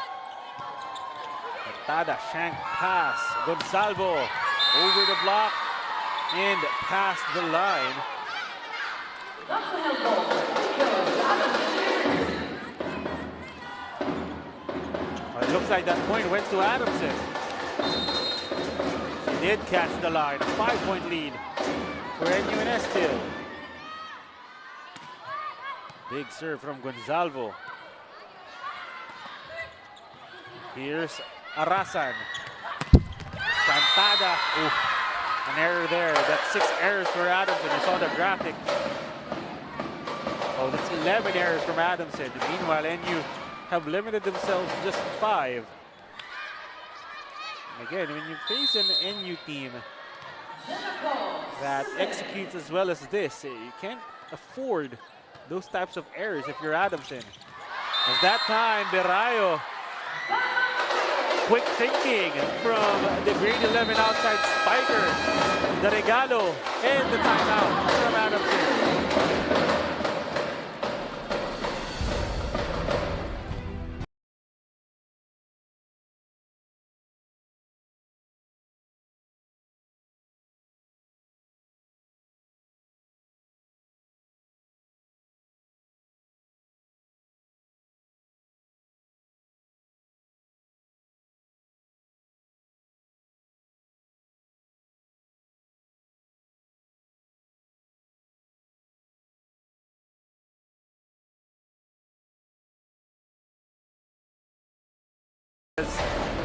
Tada shank pass. Gonzalvo over the block and past the line. It looks like that point went to Adamson. She did catch the line. 5-point lead for NUNS still. Big serve from Gonzalvo. Here's Arasan. Cantada. Ooh, an error there. That's 6 errors for Adamson. I saw the graphic. Oh, that's 11 errors from Adamson. Meanwhile, NU have limited themselves to just 5. And again, when you face an NU team that executes as well as this, you can't afford those types of errors if you're Adamson. As that time, Berayo, quick thinking from the grade 11 outside spiker, the regalo, and the timeout from Adamson.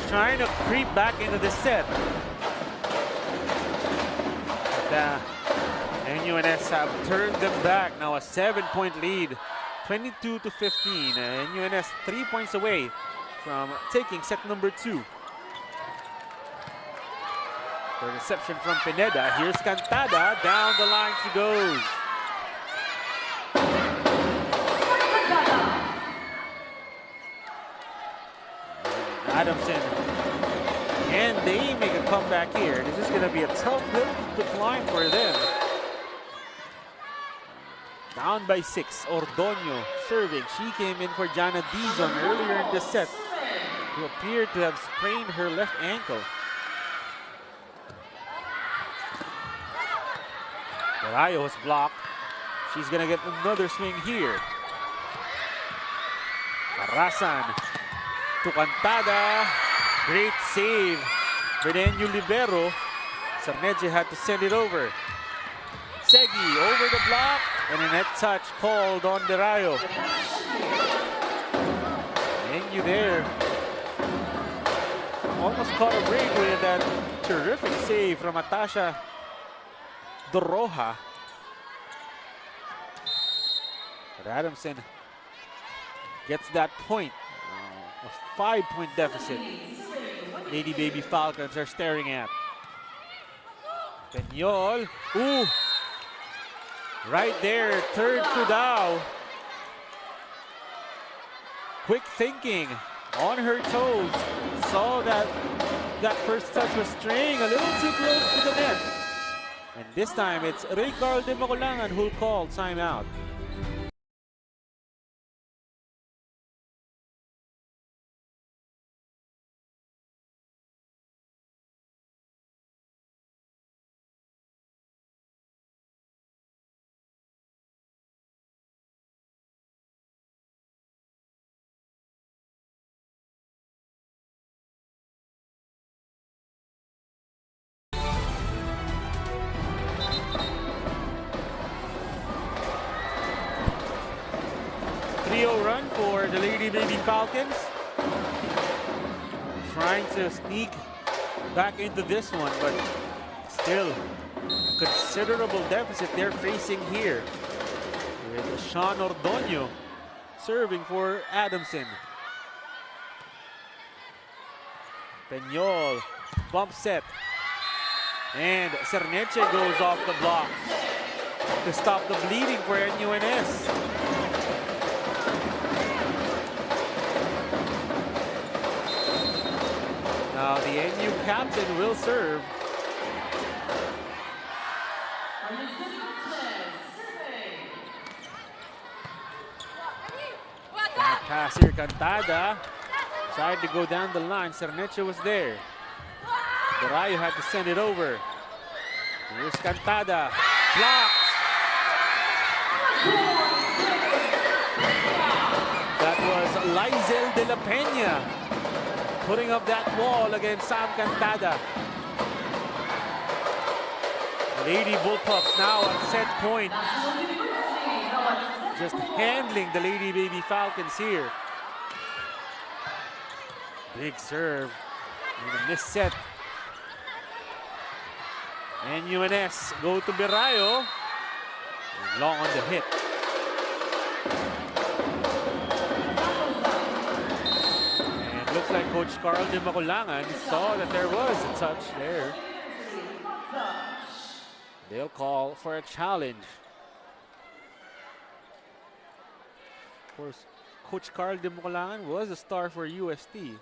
Trying to creep back into the set. But NUNS have turned them back. Now a 7-point lead, 22-15. NUNS 3 points away from taking set number 2. The reception from Pineda. Here's Cantada. Down the line she goes. Adamson, can they make a comeback here? This is going to be a tough hill to climb for them. Down by 6, Ordonio serving. She came in for Jana Dizon earlier in the set, who appeared to have sprained her left ankle. Berayo was blocked. She's going to get another swing here. Arasan to Cantada. Great save. Benenyo Libero. Sarneje had to send it over. Segi over the block. And a net touch called on Berayo. Benenyo there. Almost caught a break with that terrific save from Atasha Doroha. But Adamson gets that point. A 5-point deficit. Lady Baby Falcons are staring at. Peñol. Ooh. Right there. Third Kudao. quick thinking, on her toes, saw that first touch was straying a little too close to the net. And this time it's Raycarl de Maculangan who'll call timeout. Run for the Lady Baby Falcons. Trying to sneak back into this one, but still considerable deficit they're facing here. With Sean Ordoño serving for Adamson. Peñol, bump set. And Cerneche goes off the block to stop the bleeding for NUNS. Now the NU captain will serve. That pass here, Cantada. Tried to go down the line. Cerneche was there. Barayo had to send it over. Here's Cantada. Blocked. That was Lizel de la Peña putting up that wall against Sam Cantada. Lady Bullpups now at set point. Just handling the Lady Baby Falcons here. Big serve in a missed set. NUNS go to Birayo. Long on the hit. Looks like Coach Carl de Maculangan saw that there was a touch there. They'll call for a challenge. Of course, Coach Carl de Maculangan was a star for UST.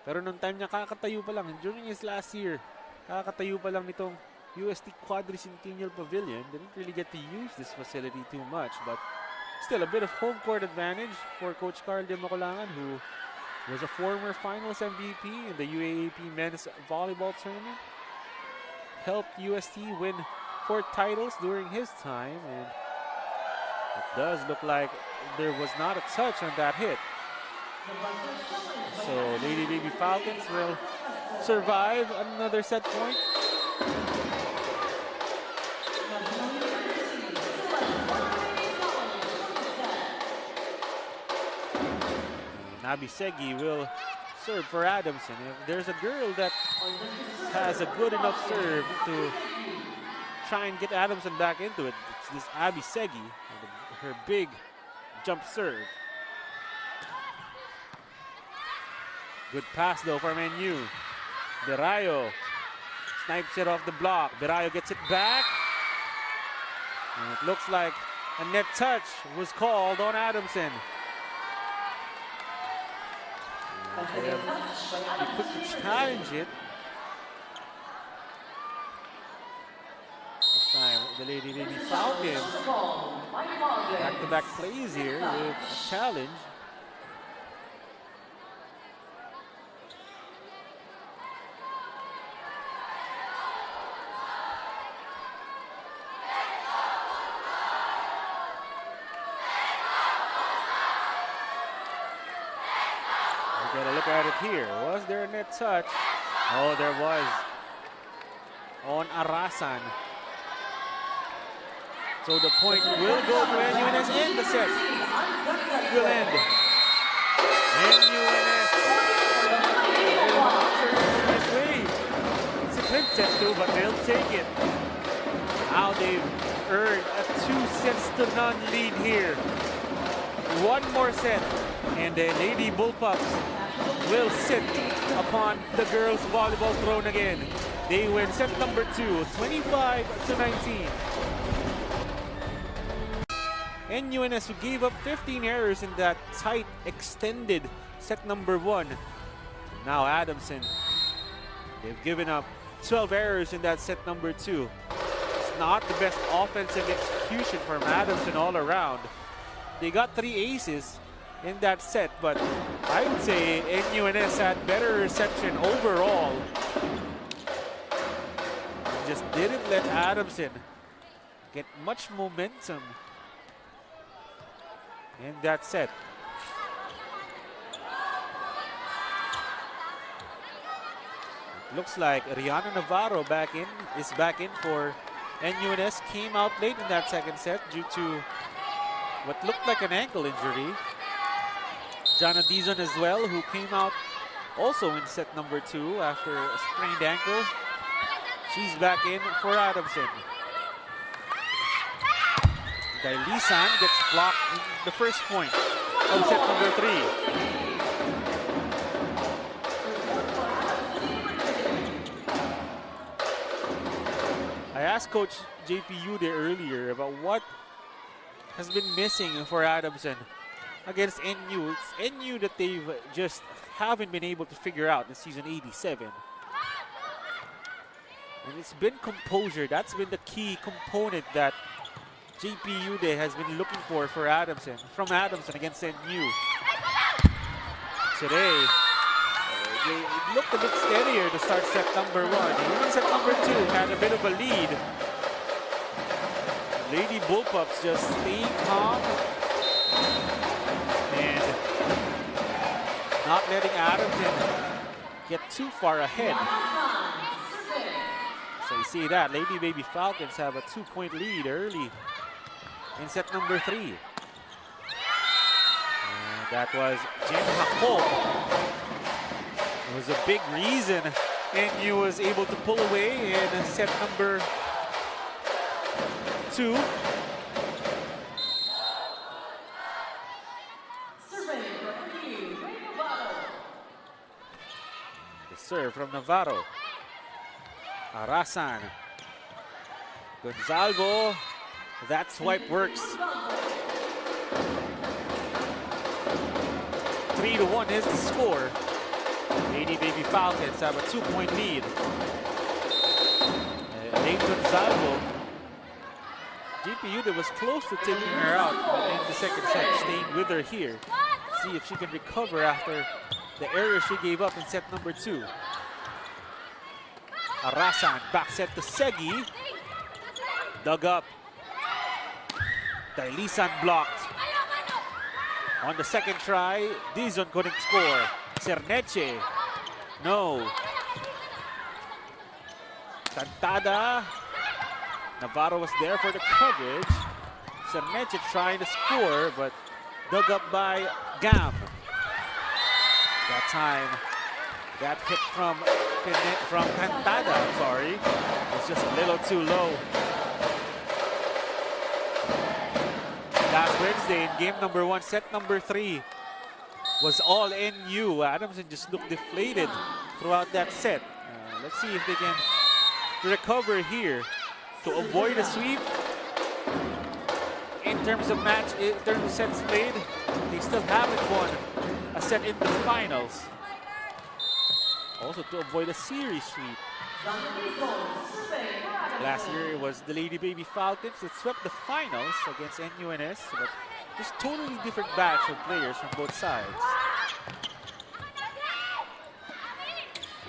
Pero nung time niya kakatayo pa lang, during his last year, kakatayo pa lang nitong UST Quadricentennial Pavilion. Didn't really get to use this facility too much, but still a bit of home court advantage for Coach Carl de Maculangan, who was a former finals MVP in the UAAP men's volleyball tournament. Helped UST win 4 titles during his time, and it does look like there was not a touch on that hit. So Lady Baby Falcons will survive another set point. Abisegi will serve for Adamson. If there's a girl that has a good enough serve to try and get Adamson back into it, it's this Abisegi, her big jump serve. Good pass though from NU. Birayo snipes it off the block. Birayo gets it back. And it looks like a net touch was called on Adamson. He quick to challenge it. This time, the Lady Baby Falcons back-to-back plays here with a challenge. Gotta look at it here. Was there a net touch? Oh, there was. On Arasan. So the point will go to NUNS in the set. Will end. NUNS. This way. It's a quick set too, but they'll take it. Now they've earned a 2-0 lead here. One more set, and the Lady Bullpups will sit upon the girls' volleyball throne again. They win set number 2, 25-19. NUNS, who gave up 15 errors in that tight, extended set number 1. Now Adamson, they've given up 12 errors in that set number 2. It's not the best offensive execution from Adamson all around. They got 3 aces in that set, but I would say NUNS had better reception overall. Just didn't let Adamson get much momentum in that set. Looks like Rihanna Navarro is back in for NUNS. Came out late in that second set due to what looked like an ankle injury. Jana Dizon as well, who came out also in set number 2 after a sprained ankle. She's back in for Adamson. Dailisan gets blocked in the first point of set number 3. I asked Coach JP Ude earlier about what has been missing for Adamson against NU. It's NU that they've just haven't been able to figure out in season 87. And it's been composure. That's been the key component that JP Ude has been looking for Adamson, from Adamson against NU. Today, they looked a bit steadier to start set number 1. Even set number 2 had a bit of a lead. Lady Bullpups just staying calm and not letting Adamson get too far ahead. So you see that Lady Baby Falcons have a 2-point lead early in set number 3. And that was Jin Hakol. It was a big reason NU was able to pull away in set number 2. The serve from Navarro. Arasan. Gonzalvo. That swipe works. 3-1 is the score. Lady Baby Falcons have a 2-point lead. Nate Gonzalvo. JP Ude was close to taking her out in the second set, staying with her here. See if she can recover after the error she gave up in set number 2. Arasan, back set to Segi. Dug up. Dailisan blocked. On the second try, Dizon couldn't score. Cerneche, no. Cantada. Navarro was there for the coverage. Cerneche trying to score, but dug up by Gam. That time, that hit from Cantada, sorry, was just a little too low. Last Wednesday in game number 1, set number 3 was all NU. Adamson just looked deflated throughout that set. Let's see if they can recover here to avoid a sweep. In terms of sets played, they still haven't won a set in the finals. Also to avoid a series sweep. Last year it was the Lady Baby Falcons that swept the finals against NUNS, but just totally different batch of players from both sides.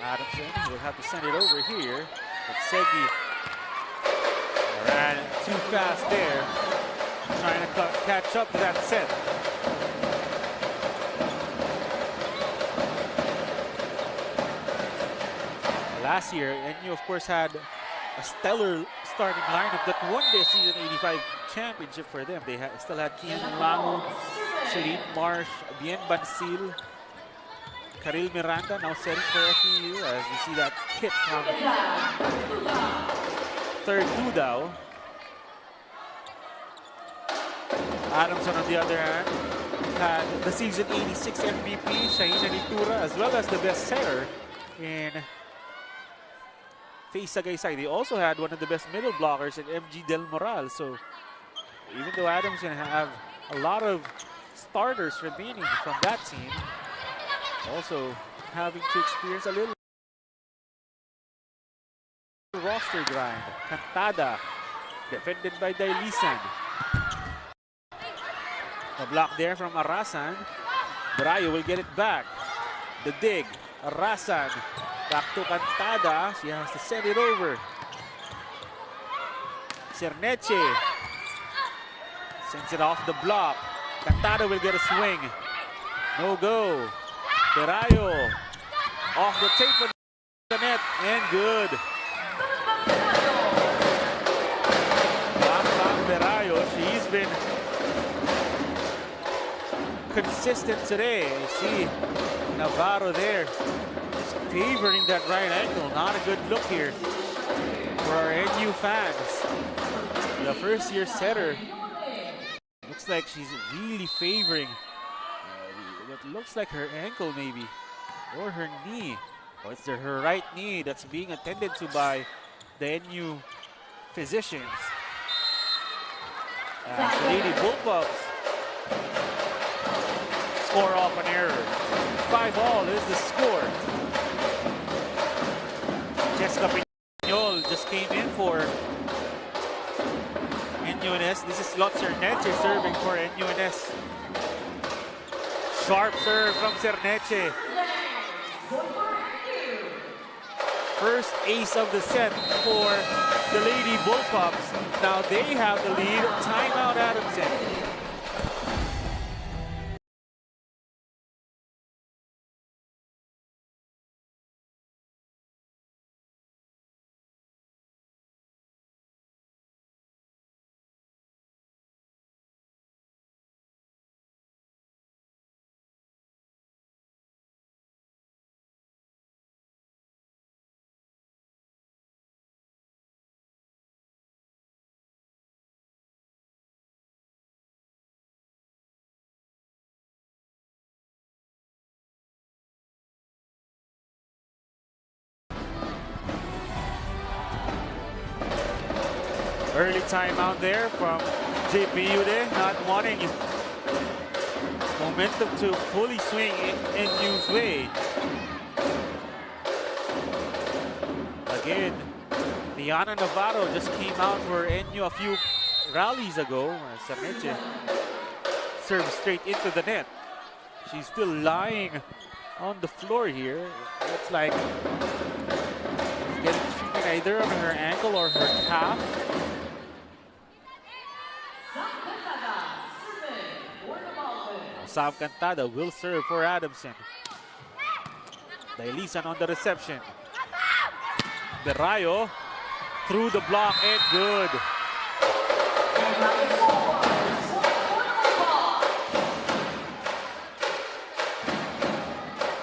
Adamson will have to send it over here, but Segi ran too fast there, trying to catch up to that set. Last year, NU of course had a stellar starting lineup that won their season 85 championship for them. They still had Kian Lango, Celine Marsh, Bien Bansil, Karil Miranda now setting for FEU as you see that hit from third Tudao. Adamson on the other hand had the season 86 MVP, Shaina Nitura, as well as the best setter in Face Sagaysay. They also had one of the best middle blockers in MG Del Moral. So even though Adams going to have a lot of starters remaining from that team, also having to experience a little roster grind. Cantada, defended by Dailisan. A block there from Arasan. Brayo will get it back. The dig. Arasan. Back to Cantada. She has to send it over. Cerneche sends it off the block. Cantada will get a swing. No go. Brayo off the tape of the net and good. Brayo, she's been consistent today. You see Navarro there just favoring that right ankle. Not a good look here for our NU fans. The first-year setter looks like she's really favoring what looks like her ankle maybe, or her knee. Or it's her right knee that's being attended to by the NU physicians. The Lady Bullpups score off an error. 5-all is the score. Jessica Piñol just came in for NUNS. This is Cerneche serving for NUNS. Sharp serve from Cerneche. First ace of the set for the Lady Bullpups. Now they have the lead. Timeout Adamson. Early timeout there from JP Ude, not wanting momentum to fully swing in NU's way. Again, Diana Navarro just came out for NU a few rallies ago. Cerneche served straight into the net. She's still lying on the floor here. Looks like she's getting treatment either on her ankle or her calf. Sav Cantada will serve for Adamson. Dailisan on the reception. Brayo through the block and good.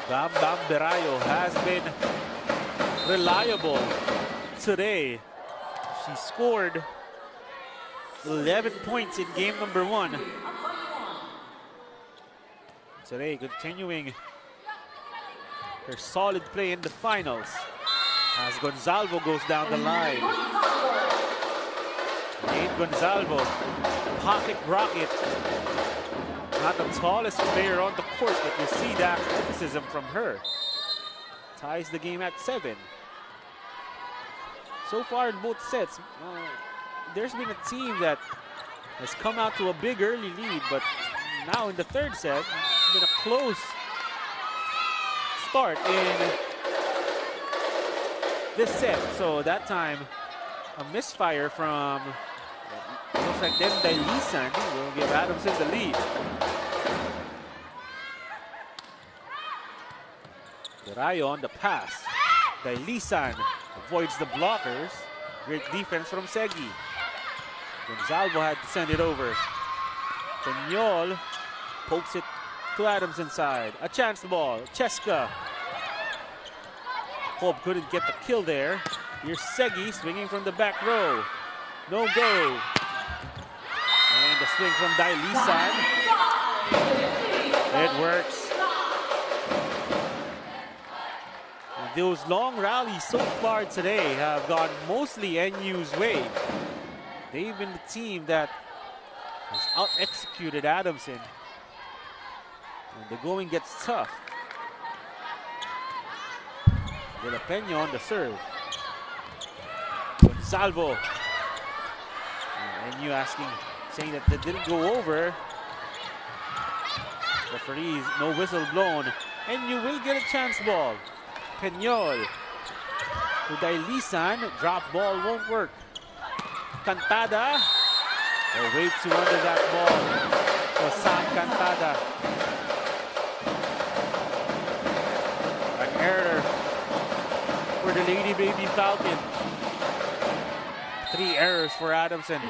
Bam Bam Brayo has been reliable today. She scored 11 points in game number 1. Today, continuing her solid play in the finals as Gonzalvo goes down the line. Nate Gonzalvo, pocket rocket. Not the tallest player on the court, but you see that criticism from her. Ties the game at 7. So far in both sets, there's been a team that has come out to a big early lead, but now in the third set, it's been a close start in this set. So that time, a misfire from, looks like then Dailisan will give Adamson the lead. Brayo on the pass. Dailisan avoids the blockers. Great defense from Segi. Gonzalvo had to send it over. Peñol pokes it to Adamson's side. A chance ball. Cheska. Hope couldn't get the kill there. Here's Segi swinging from the back row. No go. And the swing from Dailisan. It works. And those long rallies so far today have gone mostly NU's way. They've been the team that out-executed Adamson. And the going gets tough. De La Peña on the serve. Gonzalvo. And you saying that they didn't go over. Referees, no whistle blown. And you will get a chance ball. Peñol to Dailisan. Drop ball won't work. Cantada. Way too under that ball for Sam Cantada. An error for the Lady Baby Falcon. 3 errors for Adamson.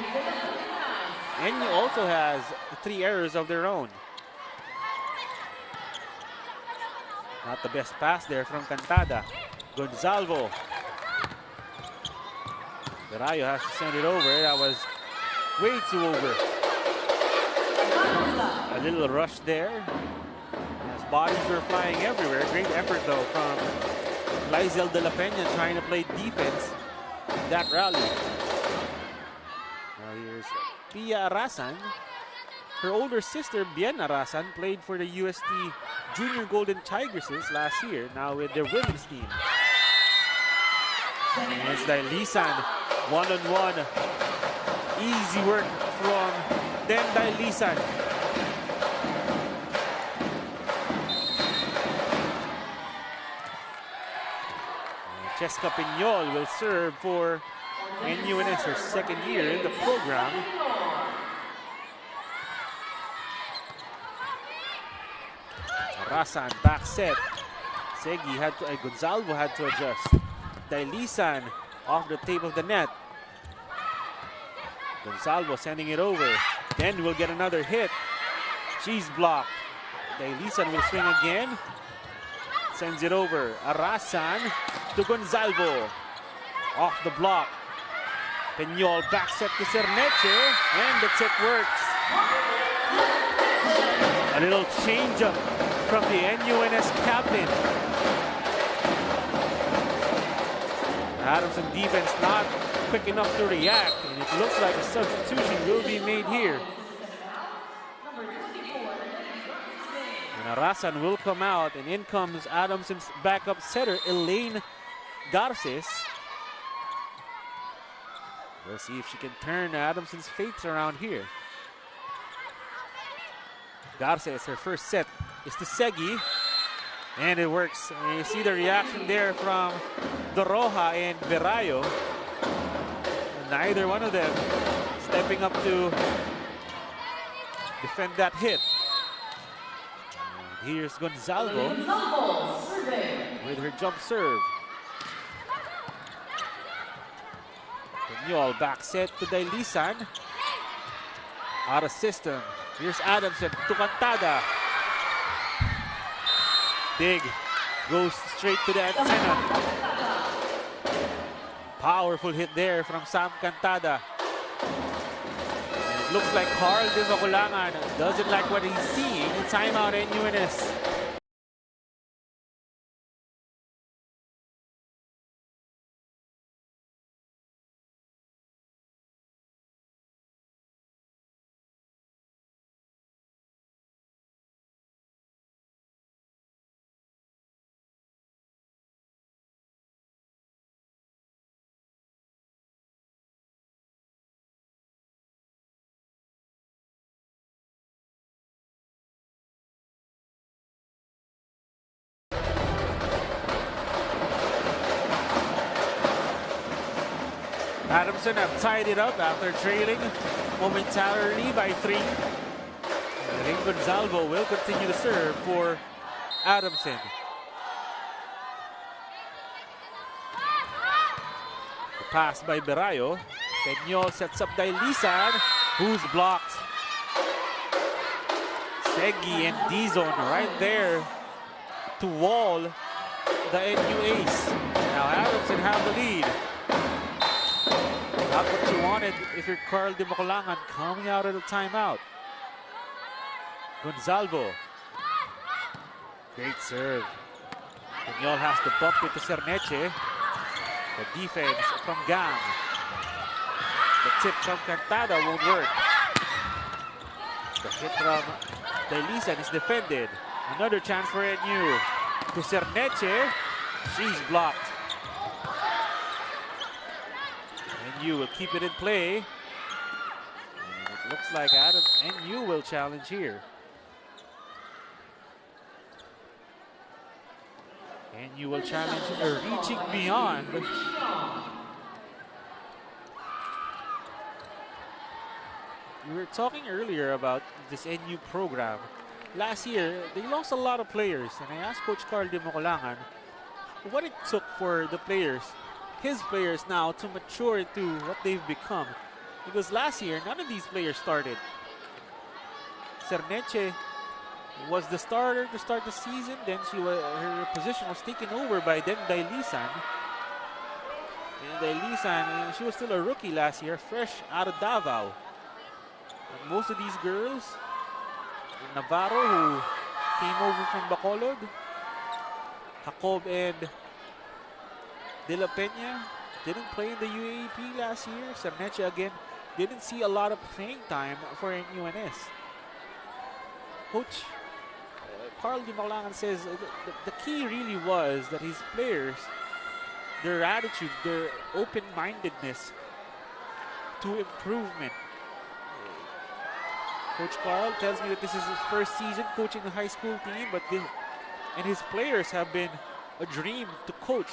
And also has 3 errors of their own. Not the best pass there from Cantada. Gonzalvo. Verayo has to send it over. That was way too over. A little rush there. As bodies were flying everywhere. Great effort though from Lizelle De La Peña trying to play defense in that rally. Now here's Pia Arasan. Her older sister, Bien Arasan, played for the UST Junior Golden Tigresses last year, now with their women's team. And it's Dailisan, one-on-one. Easy work from Dailisan. Cheska Peñol will serve for NUNS, her second year in the program. Arasan back set. Gonzalvo had to adjust. Dailisan off the tape of the net. Gonzalvo sending it over. Then we'll get another hit. She's blocked. Dailisan will swing again. Sends it over. Arasan to Gonzalvo. Off the block. Peñol back set to Cerneche. And the tip works. A little change up from the NUNS captain. Adamson defense not quick enough to react, and it looks like a substitution will be made here. And Arasan will come out, and in comes Adamson's backup setter, Elaine Garces. We'll see if she can turn Adamson's fates around here. Garces, her first set is to Segi, and it works. And you see the reaction there from Doroja and Verayo. Neither one of them stepping up to defend that hit. And here's Gonzalvo with her jump serve. Peñol back set to Dailisan. Out of system. Here's Adamson to Cantada. Dig goes straight to the antenna. Powerful hit there from Sam Cantada. And it looks like Carl de Maculangan doesn't like what he's seeing. Timeout NUNS. Adamson have tied it up after trailing momentarily by 3. I think Gonzalvo will continue to serve for Adamson. The pass by Verayo. Peñol sets up Dailisan, who's blocked. Segi and Dizon right there to wall the NU Ace. Now Adamson have the lead. Not what you wanted if you're Carl de Maculangan coming out of the timeout. Gonzalvo. Great serve. Peñol has to bump it to Cerneche. The defense from Gang. The tip from Cantada won't work. The hit from Dailisan is defended. Another chance for NU. To Cerneche. She's blocked. NU will keep it in play. And it looks like NU will challenge here. NU will challenge reaching beyond. We were talking earlier about this NU program. Last year, they lost a lot of players. And I asked Coach Carl de Mocolangan what it took for the players, his players now, to mature into what they've become. Because last year, none of these players started. Cerneche was the starter to start the season. Then her position was taken over by Dailisan. And Dailisan, she was still a rookie last year, fresh out of Davao. And most of these girls, Navarro, who came over from Bacolod, Jacob and De La Peña didn't play in the UAAP last year. Cerneche again didn't see a lot of playing time for NUNS. Coach Carl de Mocolangan says the key really was that his players, their attitude, their open-mindedness to improvement. Coach Carl tells me that this is his first season coaching a high school team, and his players have been a dream to coach,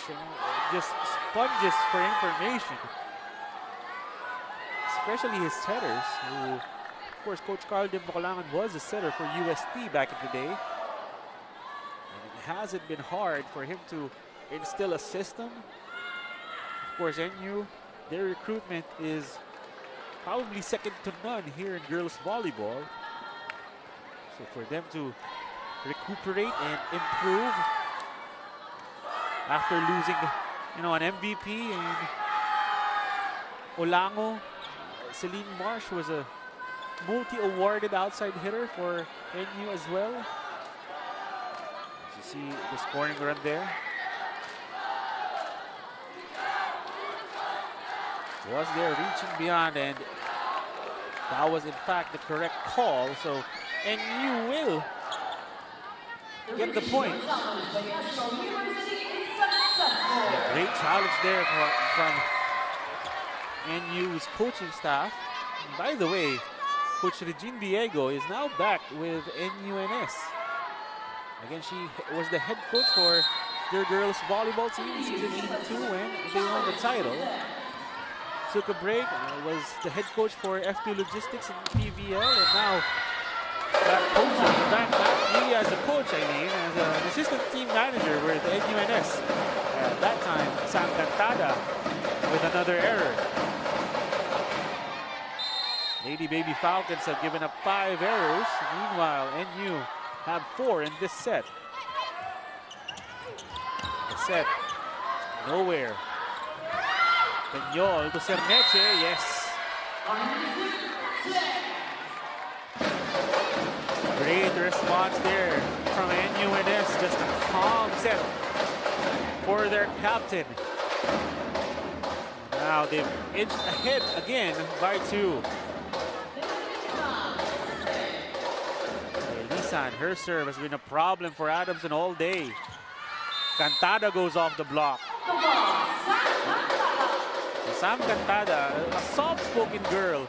just sponges for information. Especially his setters, who, of course, Coach Carl de Mocolangan was a setter for UST back in the day. And it hasn't been hard for him to instill a system. Of course, NU, their recruitment is probably second to none here in girls volleyball. So for them to recuperate and improve after losing, an MVP and Olango, Celine Marsh was a multi-awarded outside hitter for NU as well. You see the scoring run there. Was there reaching beyond, and that was in fact the correct call. So NU will get the point. A great challenge there from NU's coaching staff. And by the way, Coach Regine Diego is now back with NUNS. Again, she was the head coach for their girls volleyball team in season 82 when they won the title. Took a break, was the head coach for F2 Logistics in PVL, and now back really as a coach, as an assistant team manager with NUNS. At that time, Sam Cantada with another error. Lady Baby Falcons have given up 5 errors. Meanwhile, NU have 4 in this set. The set, nowhere. Peñol to Cerneche, yes. Great response there from NUNS. Just a calm set for their captain. Now they've inched ahead again by 2. Lisan, her serve has been a problem for Adamson all day. Cantada goes off the block. Sam Cantada, a soft-spoken girl,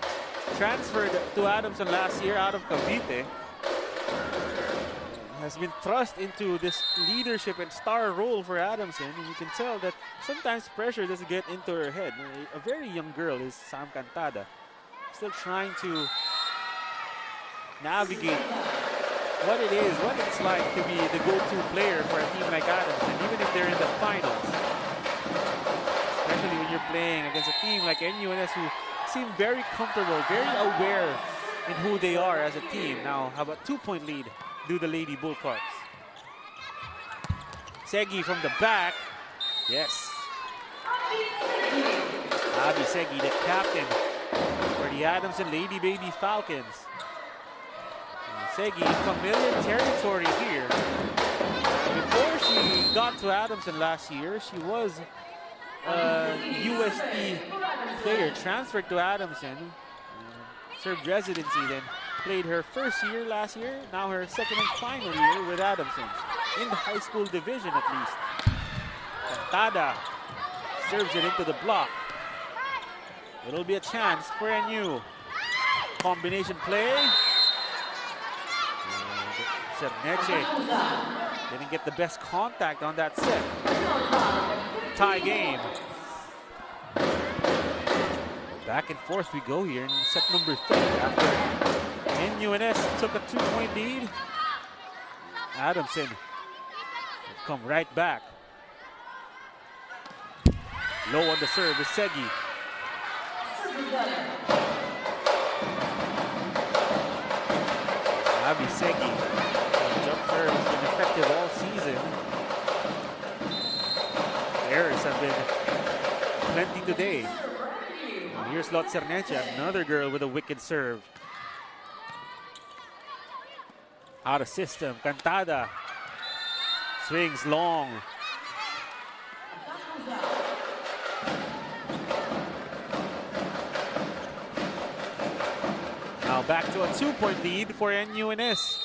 transferred to Adamson last year out of Cavite, has been thrust into this leadership and star role for Adamson, and you can tell that sometimes pressure doesn't get into her head. A very young girl is Sam Cantada, still trying to navigate what it's like to be the go-to player for a team like Adamson, even if they're in the finals. Especially when you're playing against a team like NUNS, who seem very comfortable, very aware in who they are as a team. Now have a 2-point lead due to Lady Bullpups. Segi from the back. Yes. Abby Segi, the captain for the Adamson Lady Baby Falcons. And Segi, familiar territory here. Before she got to Adamson last year, she was UST player, transferred to Adamson, served residency, then played her first year last year, now her second and final year with Adamson, in the high school division at least. Cantada serves it into the block. It'll be a chance for NU. Combination play. Cerneche didn't get the best contact on that set. Tie game. Back and forth we go here in set number 3 after NUNS took a 2-point lead. Adamson will come right back. Low on the serve is Segi. Abby Segi. Jump serve has been effective all season. Errors have been plenty today. And here's Lot Cerneche, another girl with a wicked serve. Out of system, Cantada swings long. Now back to a 2-point lead for NUNS.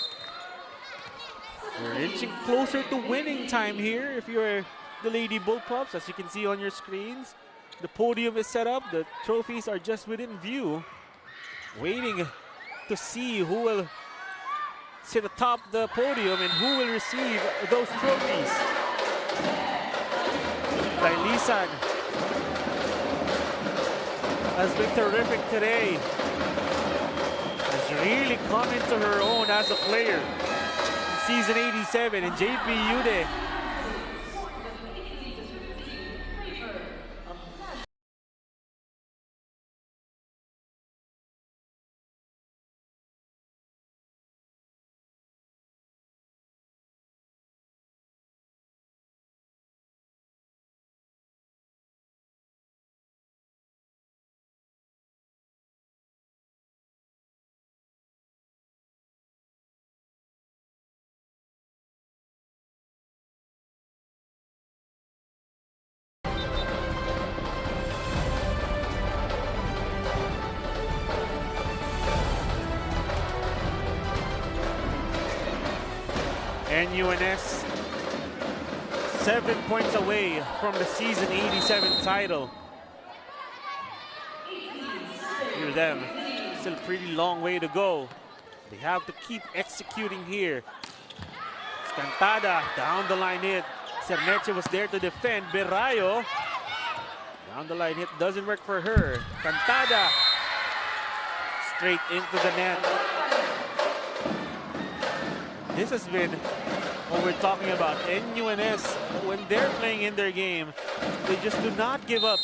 We're inching closer to winning time here if you're the Lady Bullpups. As you can see on your screens, the podium is set up. The trophies are just within view. Waiting to see who will sit atop the podium and who will receive those trophies. Dailisan has been terrific today. Has really come into her own as a player. Season 87, and JP Yude NUNS 7 points away from the season 87 title. Hear them, still a pretty long way to go. They have to keep executing here. Cantada down the line hit. Cerneche was there to defend. Berayo down the line hit, doesn't work for her. Cantada straight into the net. This has been what we're talking about. NUNS, when they're playing in their game, they just do not give up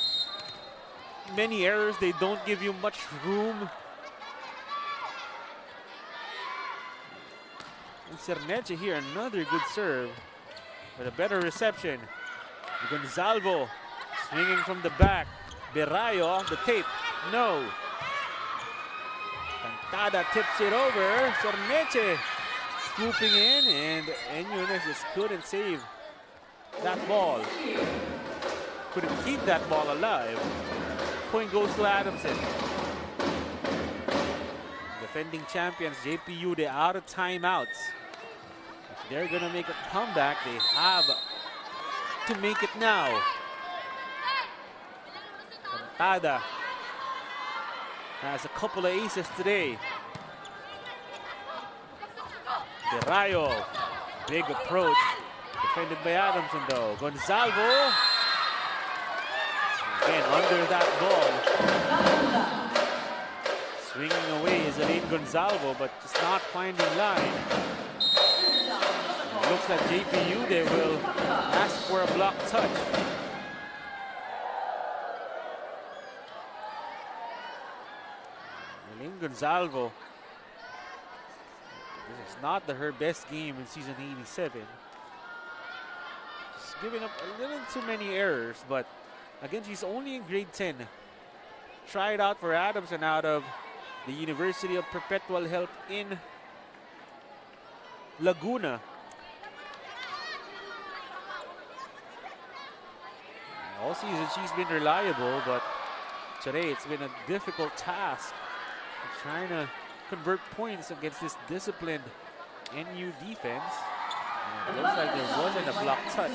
many errors. They don't give you much room. And Cerneche here, another good serve with a better reception. Gonzalvo swinging from the back. Berayo off the tape. No. Cantada tips it over. Cerneche swooping in, and NUNS just couldn't save that ball. Couldn't keep that ball alive. Point goes to Adamson. Defending champions JP Yude out of timeouts. If they're gonna make a comeback, they have to make it now. Cantada has a couple of aces today. Berayo, big approach, defended by Adamson though. Gonzalvo, again under that ball. Swinging away is Elaine Gonzalvo, but just not finding line. It looks like JP Yude will ask for a block touch. Elaine Gonzalvo, this is not her best game in season 87. Just giving up a little too many errors, but again, she's only in grade 10. Tried out for Adamson out of the University of Perpetual Help in Laguna. All season she's been reliable, but today it's been a difficult task. Trying to convert points against this disciplined NU defense. And it looks like there wasn't a block touch.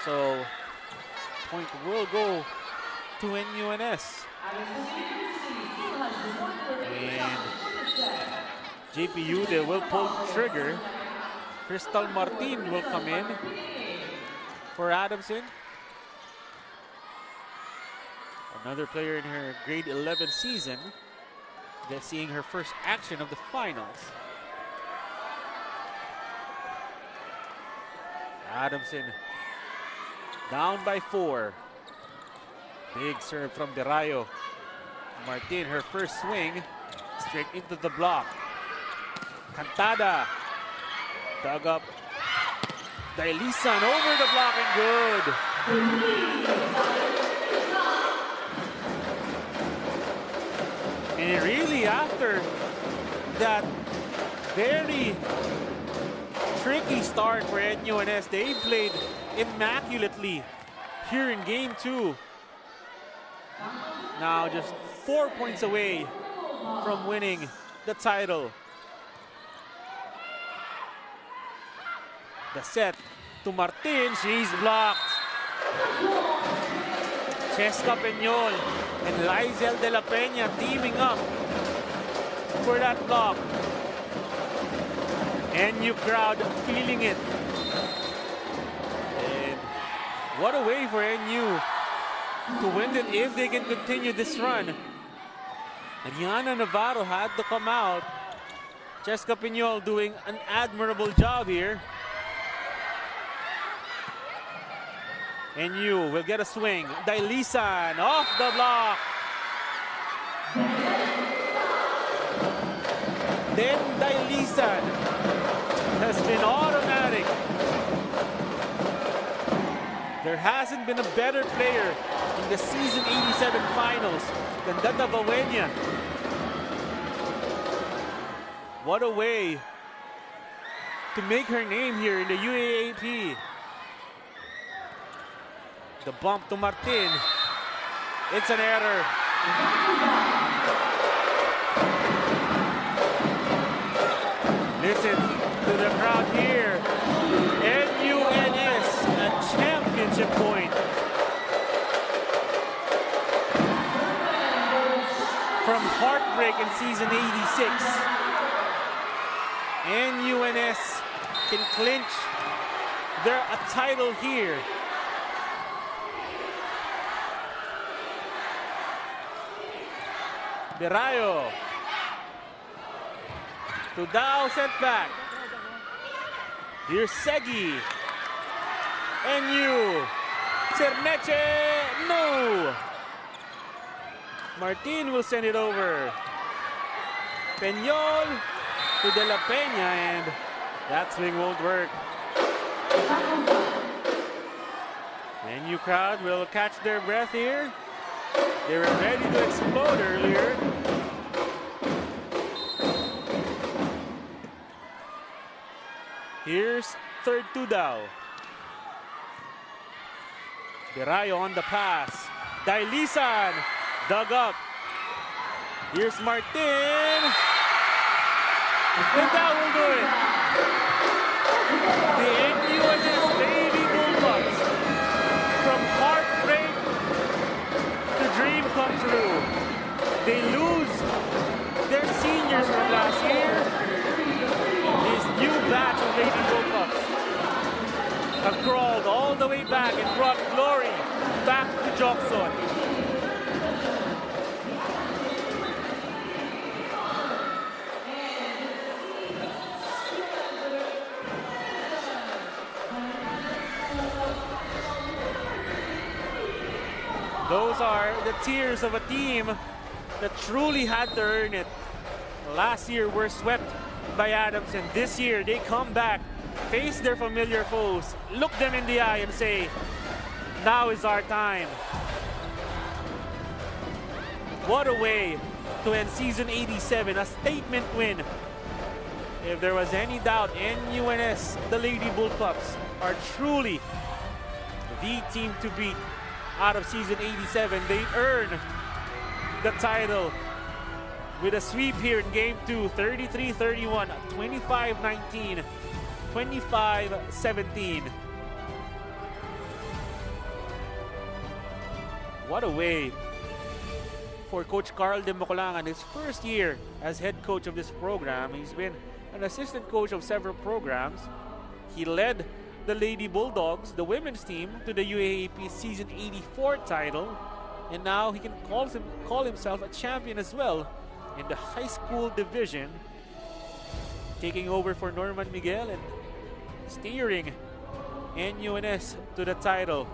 So, point will go to NUNS. And JPU, they will pull the trigger. Crystal Martin will come in for Adamson. Another player in her grade 11 season that's seeing her first action of the finals. Adamson down by 4. Big serve from Derayo. Martin, her first swing, straight into the block. Cantada, dug up. Dailisan over the block and good. And really, after that very tricky start for NUNS, they played immaculately here in game 2. Now just 4 points away from winning the title. The set to Martin, she's blocked. Cheska Peñol and Lizel de la Peña teaming up for that block. NU crowd feeling it. And what a way for NU to win it if they can continue this run. And Yana Navarro had to come out. Cheska Peñol doing an admirable job here. NU will get a swing. Dailisan off the block. Then Dailisan has been automatic. There hasn't been a better player in the season 87 finals than Dada Vawenya. What a way to make her name here in the UAAP. The bump to Martin. It's an error. Listen to the crowd here. NUNS, a championship point. From heartbreak in season 86, NUNS can clinch a title here. Derayo to Dao, set back. Here's Segi. NU. Cerneche, no. Martin will send it over. Peñol to De La Peña, and that swing won't work. NU crowd will catch their breath here. They were ready to explode earlier. Here's third to Dao. Derayo on the pass. Dailisan dug up. Here's Martin. And that will do it. The NUNS Lady Bulldogs, from heartbreak to dream come true. They lose their seniors from last year. This new batch of Lady Bulldogs have crawled all the way back and brought glory back to Jokson. Those are the tears of a team that truly had to earn it. Last year, we're swept by Adamson. This year, they come back, face their familiar foes, look them in the eye and say, now is our time. What a way to end season 87, a statement win. If there was any doubt, NUNS, the Lady Bullpups, are truly the team to beat out of season 87. They earn the title with a sweep here in game 2, 33-31, 25-19, 25-17. What a way for Coach Carl de Mocolangan, his first year as head coach of this program. He's been an assistant coach of several programs. He led the Lady Bulldogs, the women's team, to the UAAP Season 84 title. And now he can call himself a champion as well in the high school division, taking over for Norman Miguel and steering NUNS to the title.